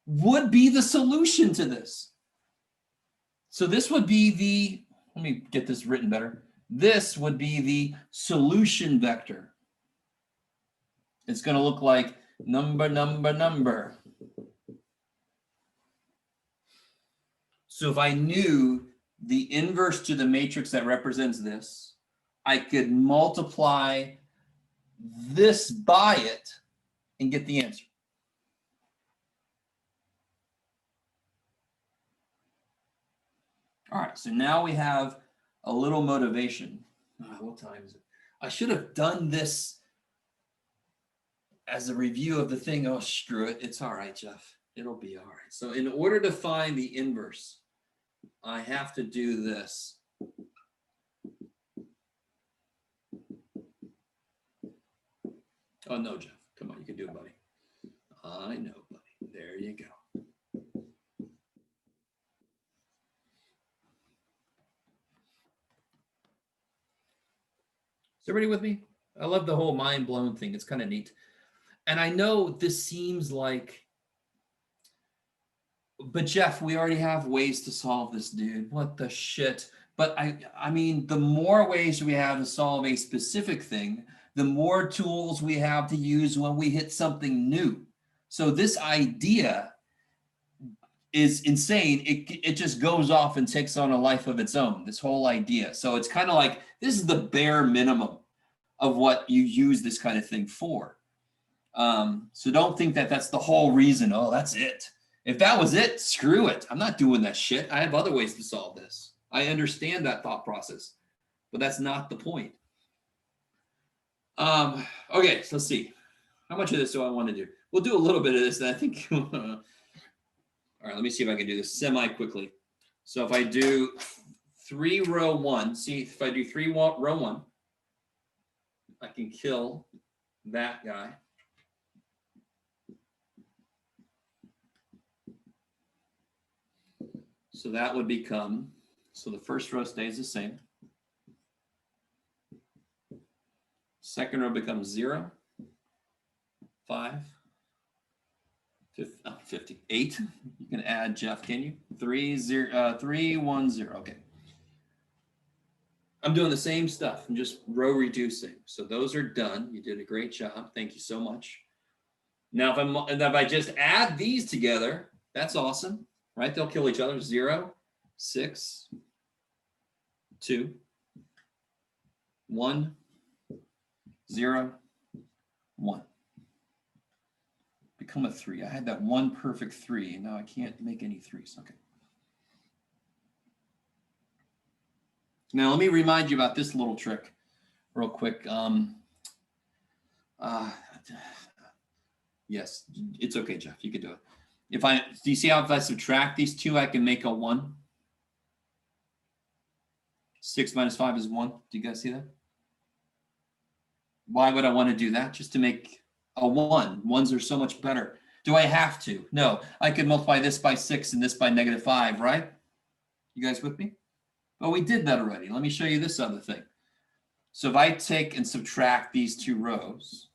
would be the solution to this. So this would be the, let me get this written better. This would be the solution vector. It's going to look like number. So if I knew the inverse to the matrix that represents this, I could multiply this by it and get the answer. All right, so now we have a little motivation. What time is it? I should have done this as a review of the thing. Oh, screw it. It's all right, Jeff. It'll be all right. So in order to find the inverse, I have to do this. Oh, no, Jeff. Come on, you can do it, buddy. I know, buddy. There you go. Is everybody with me? I love the whole mind blown thing. It's kind of neat. And I know this seems like, but Jeff, we already have ways to solve this, dude. What the shit? But I mean, the more ways we have to solve a specific thing, the more tools we have to use when we hit something new. So this idea is insane. It just goes off and takes on a life of its own, this whole idea. So it's kind of like, this is the bare minimum of what you use this kind of thing for. So don't think that that's the whole reason. Oh, that's it. If that was it, screw it. I'm not doing that shit. I have other ways to solve this. I understand that thought process, but that's not the point. Okay, so let's see. How much of this do I want to do? We'll do a little bit of this. I think. All right, let me see if I can do this semi quickly. So if I do 3 row 1, see if I do 3 row 1, I can kill that guy. So that would become, so the first row stays the same. Second row becomes 0, 5, 50, 8. You can add, Jeff, can you? 3, 0, 3, 1, 0. Okay. I'm doing the same stuff. I'm just row reducing. So those are done. You did a great job. Thank you so much. Now, if I just add these together, that's awesome, right? They'll kill each other. 0, 6, 2, 1, 0, 1. Become a 3. I had that one perfect 3, and now I can't make any 3s. Okay. Now let me remind you about this little trick real quick. Yes, it's okay, Jeff. You can do it. Do you see how if I subtract these two, I can make a 1? 6 minus 5 is 1. Do you guys see that? Why would I want to do that? Just to make a 1. 1s are so much better. Do I have to? No, I could multiply this by 6 and this by -5, right? You guys with me? Oh, we did that already. Let me show you this other thing. So if I take and subtract these two rows,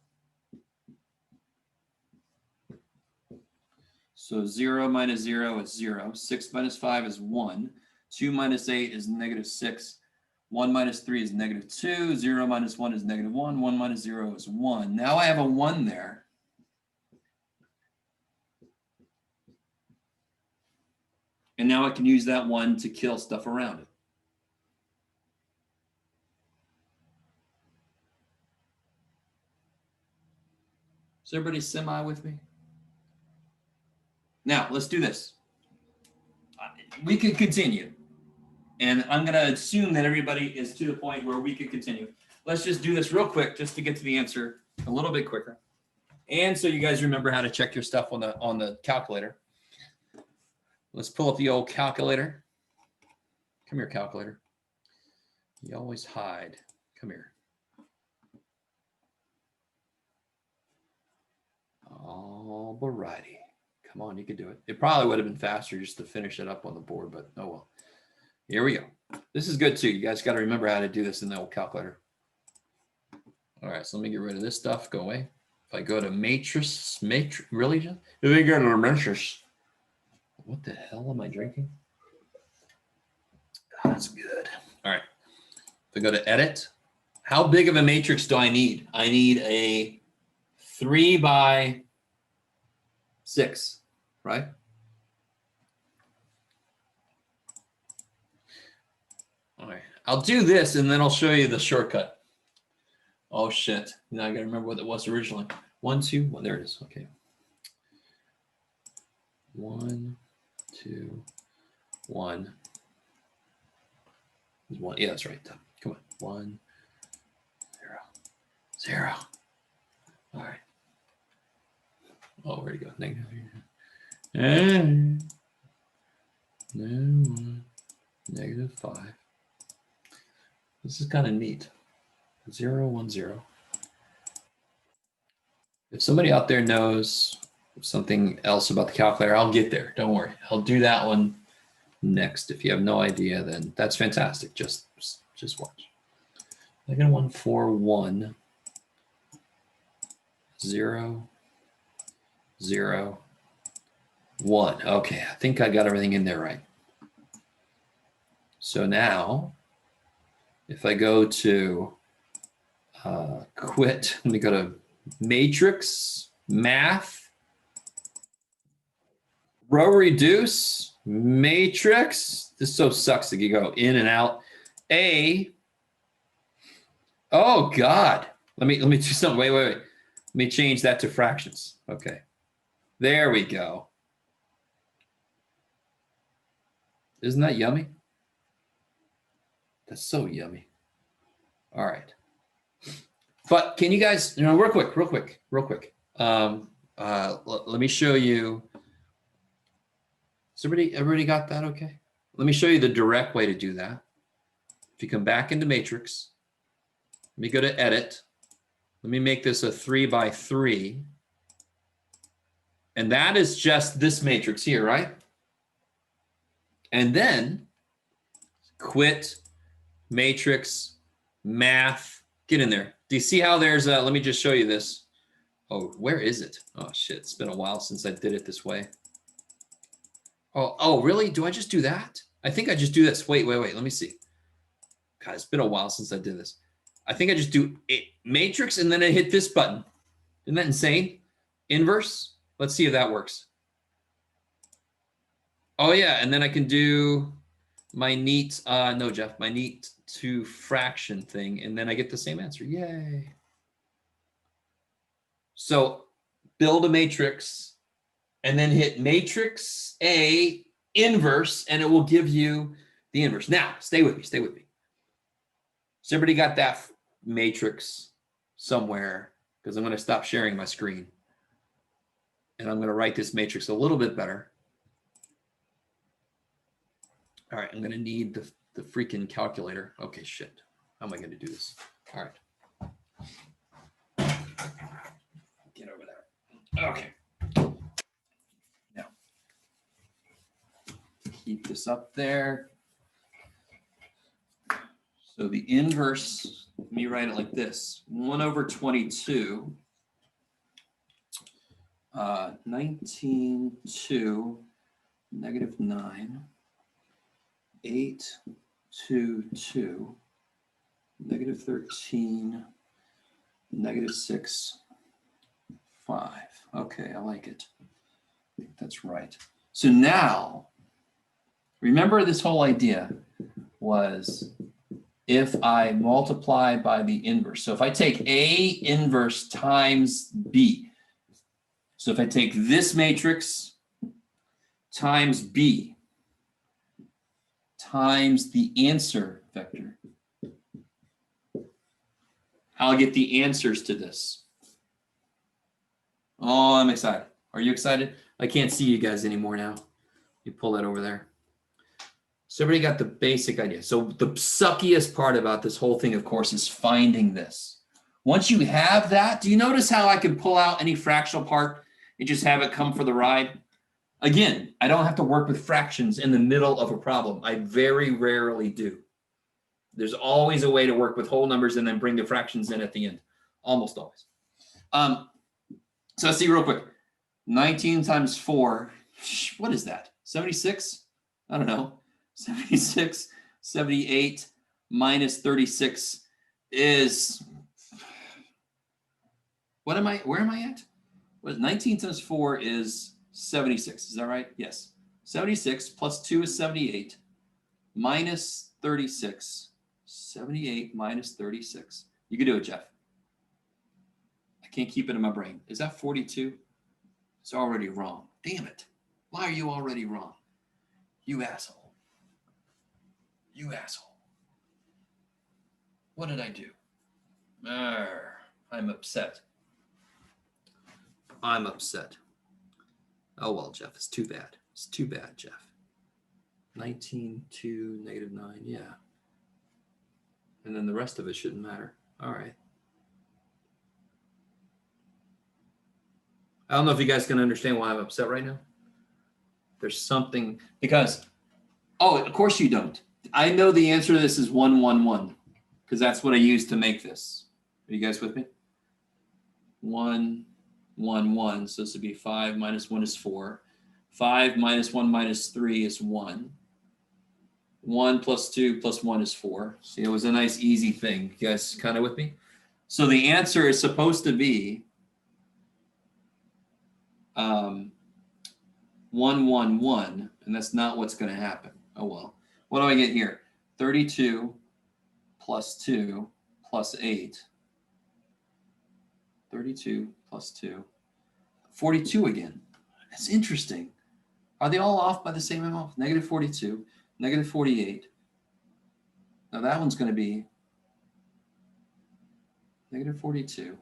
so 0 minus 0 is 0, 6 minus 5 is 1, 2 minus 8 is -6, 1 minus 3 is -2, 0 minus 1 is -1, 1 minus 0 is 1. Now I have a 1 there. And now I can use that 1 to kill stuff around it. Is everybody semi with me? Now, let's do this. We could continue. And I'm going to assume that everybody is to the point where we could continue. Let's just do this real quick just to get to the answer a little bit quicker. And so you guys remember how to check your stuff on the calculator. Let's pull up the old calculator. Come here, calculator. You always hide. Come here. All righty. Come on, you can do it. It probably would have been faster just to finish it up on the board, but oh well. Here we go. This is good too. You guys got to remember how to do this in the old calculator. All right, so let me get rid of this stuff. Go away. If I go to matrix, really? If I go to matrix, what the hell am I drinking? Oh, that's good. All right. If I go to edit, how big of a matrix do I need? I need a 3 by 6, right? All right, I'll do this and then I'll show you the shortcut. Oh shit, now I gotta remember what it was originally. 1, 2, 1, there it is, okay. 1, 2, 1. 1, yeah, that's right. Come on, 1, 0, 0. All right. Oh, where'd it go? Negative. And then 1, -5. This is kind of neat. 0, 1, 0. If somebody out there knows something else about the calculator, I'll get there. Don't worry. I'll do that one next. If you have no idea, then that's fantastic. Just watch. -1, 4, 1, 0, 0, 1. Okay, I think I got everything in there right. So now, if I go to quit, let me go to matrix, math, row reduce, matrix. This so sucks that you go in and out. A. Oh God. Let me do something. Wait. Let me change that to fractions. Okay. There we go. Isn't that yummy? That's so yummy. All right. But can you guys, real quick. Let me show you. Has everybody got that okay? Let me show you the direct way to do that. If you come back into matrix, let me go to edit. Let me make this a 3 by 3. And that is just this matrix here, right? And then quit, matrix, math, get in there. Do you see how there's a, let me just show you this. Oh, where is it? Oh shit, it's been a while since I did it this way. Oh, really? Do I just do that? I think I just do this. Wait, let me see. God, it's been a while since I did this. I think I just do matrix and then I hit this button. Isn't that insane? Inverse. Let's see if that works. Oh yeah, and then I can do my neat, no Jeff, my neat to fraction thing, and then I get the same answer. Yay. So build a matrix and then hit matrix A inverse and it will give you the inverse. Now, stay with me. So everybody got that matrix somewhere because I'm going to stop sharing my screen. And I'm going to write this matrix a little bit better. All right, I'm going to need the freaking calculator. Okay, shit. How am I going to do this? All right. Get over there. Okay. keep this up there. So the inverse, let me write it like this. 1 over 22, 19, 2, negative 9, 8, 2, 2, negative 13, negative 6, 5. Okay, I like it. I think that's right. So now, remember this whole idea was if I multiply by the inverse. So if I take A inverse times B. So if I take this matrix times B times the answer vector, I'll get the answers to this. Oh, I'm excited. Are you excited? I can't see you guys anymore now. You pull that over there. So everybody got the basic idea. So the suckiest part about this whole thing, of course, is finding this. Once you have that, do you notice how I can pull out any fractional part and just have it come for the ride? Again, I don't have to work with fractions in the middle of a problem. I very rarely do. There's always a way to work with whole numbers and then bring the fractions in at the end. Almost always. So let's see real quick. 19 times 4, what is that? 76? I don't know. 76, 78 minus 36 is, where am I at? What, 19 times 4 is 76, is that right? Yes. 76 plus 2 is 78 minus 36. 78 minus 36. You can do it, Jeff. I can't keep it in my brain. Is that 42? It's already wrong. Damn it. Why are you already wrong? You asshole. You asshole. What did I do? I'm upset. I'm upset. Oh, well, Jeff, it's too bad. It's too bad, Jeff. 19, 2, negative 9, yeah. And then the rest of it shouldn't matter. All right. I don't know if you guys can understand why I'm upset right now. There's something, because, oh, of course you don't. I know the answer to this is 1, 1, 1, because that's what I used to make this. Are you guys with me? 1, 1, 1. So this would be 5 minus 1 is 4. 5 minus 1 minus 3 is 1. 1 plus 2 plus 1 is 4. See, it was a nice, easy thing. You guys kind of with me? So the answer is supposed to be 1, 1, 1, and that's not what's going to happen. Oh, well. What do I get here? 32 plus 2 plus 8. 32 plus 2. 42 again. That's interesting. Are they all off by the same amount? Negative 42, negative 48. Now that one's going to be negative 42.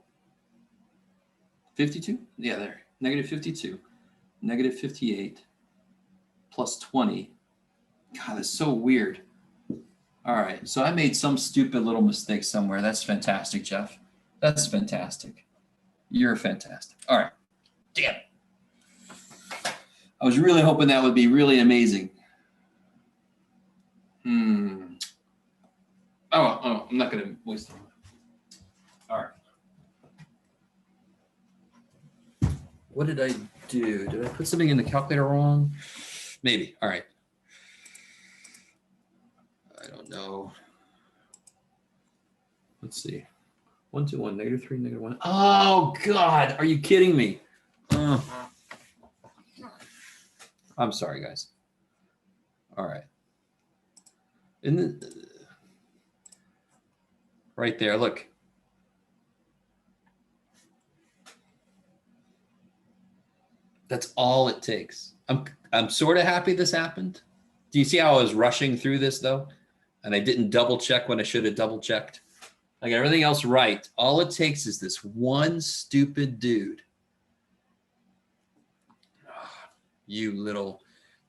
52? Yeah, there. Negative 52, negative 58, plus 20. God, that's so weird. All right, so I made some stupid little mistake somewhere. That's fantastic, Jeff. That's fantastic. You're fantastic. All right. Damn. I was really hoping that would be really amazing. Oh, I'm not going to waste time. All right. What did I do? Did I put something in the calculator wrong? Maybe. All right. I don't know. Let's see. 1, 2, 1, negative 3, negative 1. Oh, God. Are you kidding me? I'm sorry, guys. All right. Right there, look. That's all it takes. I'm sort of happy this happened. Do you see how I was rushing through this, though? And I didn't double check when I should have double checked. I got everything else right. All it takes is this one stupid dude. You little,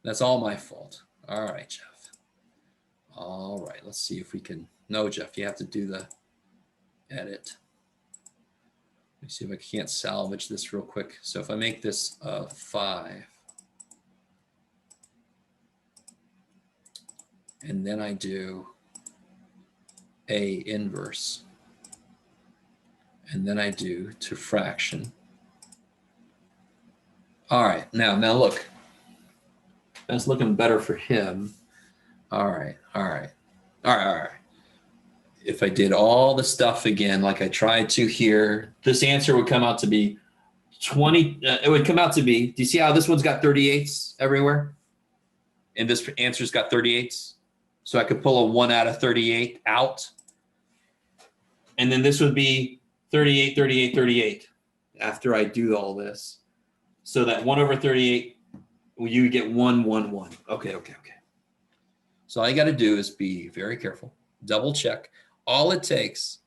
that's all my fault. All right, Jeff. All right, let's see if we can. No, Jeff, you have to do the edit. Let me see if I can't salvage this real quick. So if I make this 5. and then I do A inverse, and then I do to fraction. All right, now look, that's looking better for him. All right. If I did all the stuff again, like I tried to here, this answer would come out to be 20. It would come out to be, do you see how this one's got 38s everywhere? And this answer's got 38s. So I could pull a 1 out of 38 out. And then this would be 38, 38, 38 after I do all this. So that 1 over 38, you would get 1, 1, 1. Okay. So all you got to do is be very careful, double check. All it takes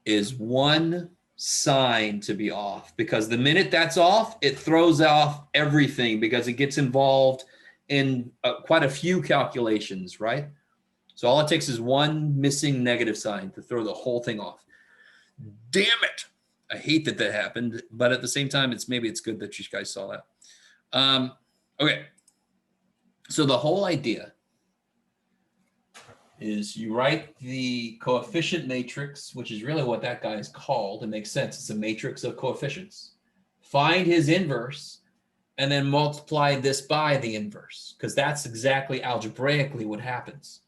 is one sign to be off, because the minute that's off, it throws off everything because it gets involved in quite a few calculations, right? So all it takes is one missing negative sign to throw the whole thing off. Damn it. I hate that happened, but at the same time, maybe it's good that you guys saw that. Okay. So the whole idea is you write the coefficient matrix, which is really what that guy is called. It makes sense. It's a matrix of coefficients. Find his inverse, and then multiply this by the inverse, because that's exactly algebraically what happens.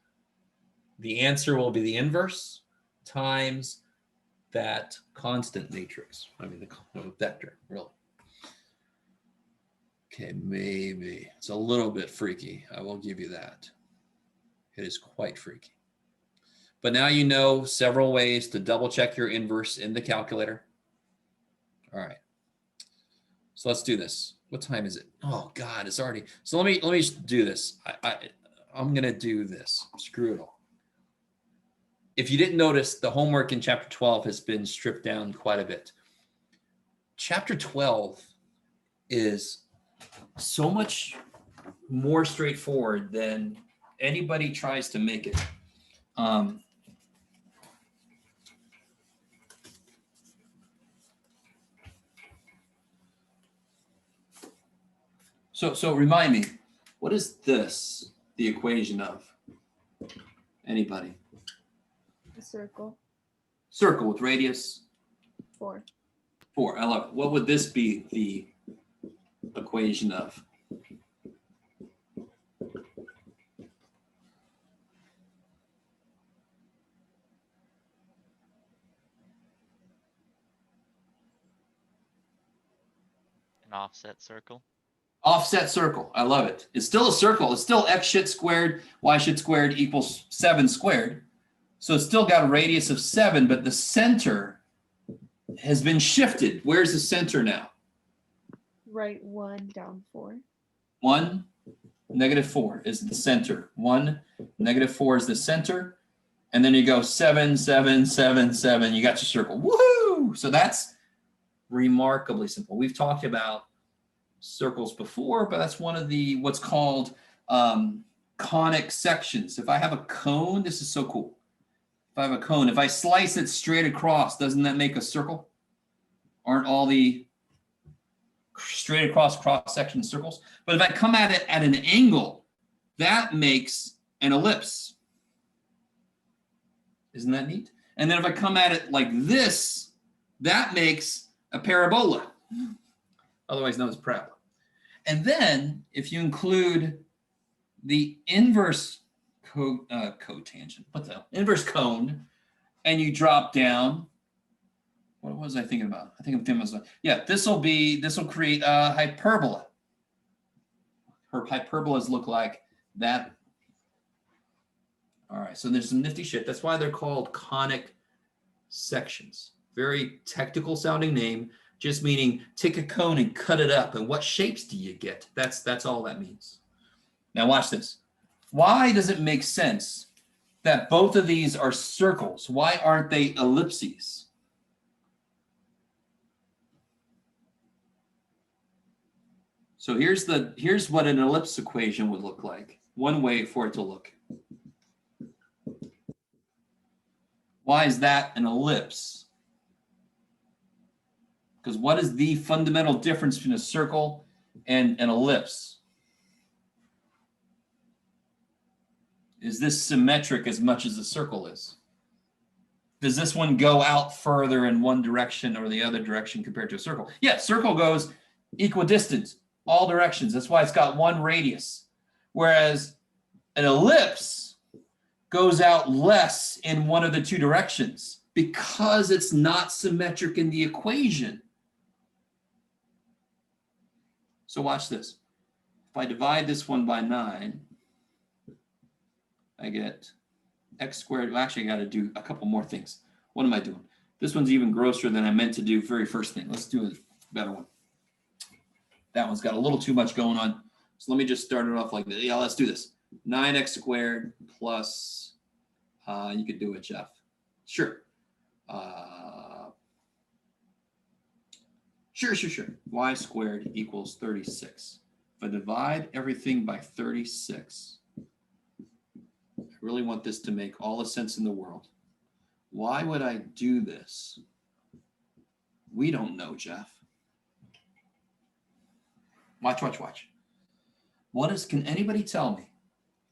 The answer will be the inverse times that constant matrix. I mean, the vector, really. Okay, maybe it's a little bit freaky. I will give you that. It is quite freaky. But now you know several ways to double check your inverse in the calculator. All right. So let's do this. What time is it? Oh God, it's already. So let me just do this. I'm gonna do this. Screw it all. If you didn't notice, the homework in chapter 12 has been stripped down quite a bit. Chapter 12 is so much more straightforward than anybody tries to make it. So remind me, what is this the equation of? Anybody? A circle. Circle with radius 4. 4. I love it. What would this be the equation of? An offset circle. Offset circle. I love it. It's still a circle. It's still x shit squared, y shit squared equals 7 squared. So it's still got a radius of 7, but the center has been shifted. Where's the center now? Right 1 down 4. 1, -4 is the center. 1, -4 is the center. And then you go 7, 7, 7, 7. You got your circle. Woohoo! So that's remarkably simple. We've talked about circles before, but that's one of the what's called conic sections. If I have a cone, this is so cool. If I have a cone, if I slice it straight across, doesn't that make a circle? Aren't all the straight across cross section circles? But if I come at it at an angle, that makes an ellipse. Isn't that neat? And then if I come at it like this, that makes a parabola, otherwise known as parabola. And then if you include the inverse cotangent, what the hell? Inverse cone, and you drop down, what was I thinking about? I think I'm thinking about, yeah, this will create a hyperbola. Her hyperbolas look like that. All right, so there's some nifty shit. That's why they're called conic sections. Very technical sounding name, just meaning take a cone and cut it up. And what shapes do you get? That's all that means. Now watch this. Why does it make sense that both of these are circles? Why aren't they ellipses? So here's what an ellipse equation would look like. One way for it to look. Why is that an ellipse? Because what is the fundamental difference between a circle and an ellipse? Is this symmetric as much as the circle is? Does this one go out further in one direction or the other direction compared to a circle? Yeah, circle goes equidistant, all directions. That's why it's got one radius. Whereas an ellipse goes out less in one of the two directions because it's not symmetric in the equation. So watch this. If I divide this one by 9, I get x squared. Well, actually, I got to do a couple more things. What am I doing? This one's even grosser than I meant to do very first thing. Let's do a better one. That one's got a little too much going on. So let me just start it off like this. Yeah, let's do this. 9x squared plus, you could do it, Jeff. Sure. Sure. Y squared equals 36. If I divide everything by 36, I really want this to make all the sense in the world. Why would I do this? We don't know, Jeff. Watch. Can anybody tell me,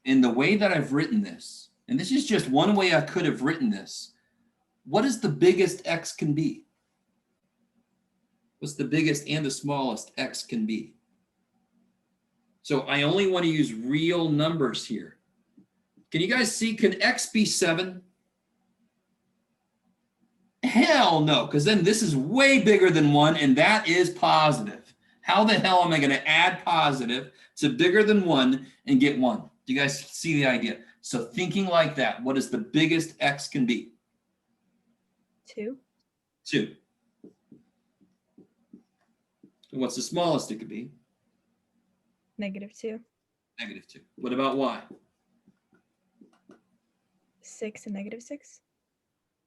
in the way that I've written this, and this is just one way I could have written this, what is the biggest x can be? What's the biggest and the smallest x can be? So I only want to use real numbers here. Can you guys see, can x be 7? Hell no, because then this is way bigger than 1, and that is positive. How the hell am I going to add positive to bigger than 1 and get 1? Do you guys see the idea? So thinking like that, what is the biggest x can be? 2. 2. And what's the smallest it could be? -2. -2. What about y? 6 and -6.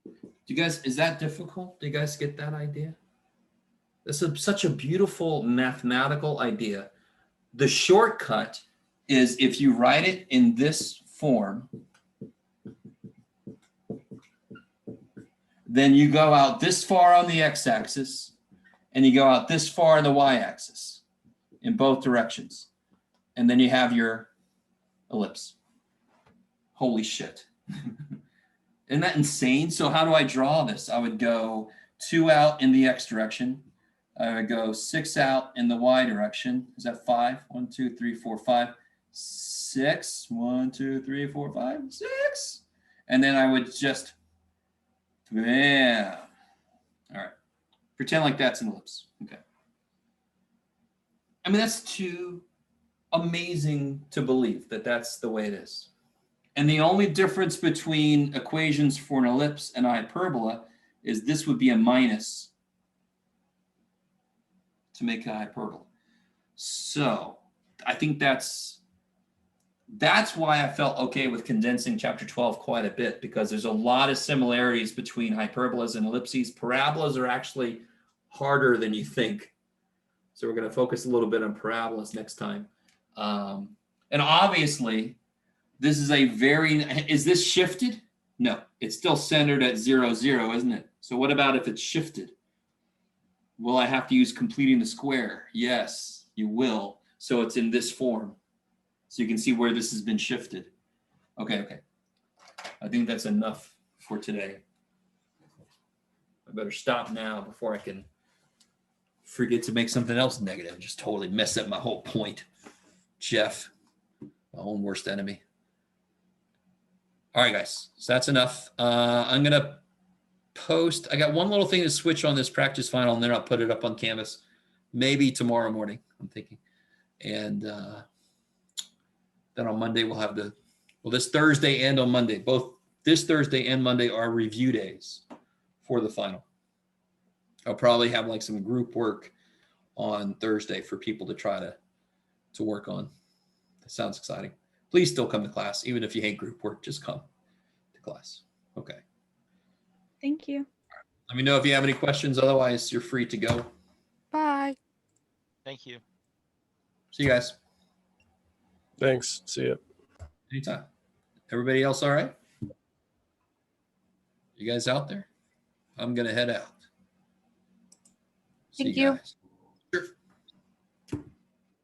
Do you guys, is that difficult? Do you guys get that idea? This is such a beautiful mathematical idea. The shortcut is if you write it in this form, then you go out this far on the x-axis and you go out this far on the y-axis in both directions. And then you have your ellipse. Holy shit. Isn't that insane? So how do I draw this? I would go 2 out in the x direction. I would go 6 out in the y direction. Is that 5? 1, 2, 3, 4, 5, 6. 1, 2, 3, 4, 5, 6. And then I would just, bam. All right. Pretend like that's an ellipse. Okay. I mean, that's too amazing to believe that that's the way it is. And the only difference between equations for an ellipse and a hyperbola is this would be a minus to make a hyperbola. So I think that's why I felt okay with condensing chapter 12 quite a bit, because there's a lot of similarities between hyperbolas and ellipses. Parabolas are actually harder than you think. So we're going to focus a little bit on parabolas next time. And obviously, this is is this shifted? No, it's still centered at 0, 0, isn't it? So what about if it's shifted? Will I have to use completing the square? Yes, you will. So it's in this form. So you can see where this has been shifted. Okay. I think that's enough for today. I better stop now before I can forget to make something else negative and just totally mess up my whole point. Jeff, my own worst enemy. All right, guys, so that's enough. I'm going to post. I got one little thing to switch on this practice final, and then I'll put it up on Canvas. Maybe tomorrow morning, I'm thinking. And then on Monday, we'll have this Thursday and on Monday. Both this Thursday and Monday are review days for the final. I'll probably have like some group work on Thursday for people to try to work on. That sounds exciting. Please still come to class. Even if you hate group work, just come to class. Okay. Thank you. Let me know if you have any questions. Otherwise, you're free to go. Bye. Thank you. See you guys. Thanks. See ya. Anytime. Everybody else all right? You guys out there? I'm going to head out. See Thank you you. guys.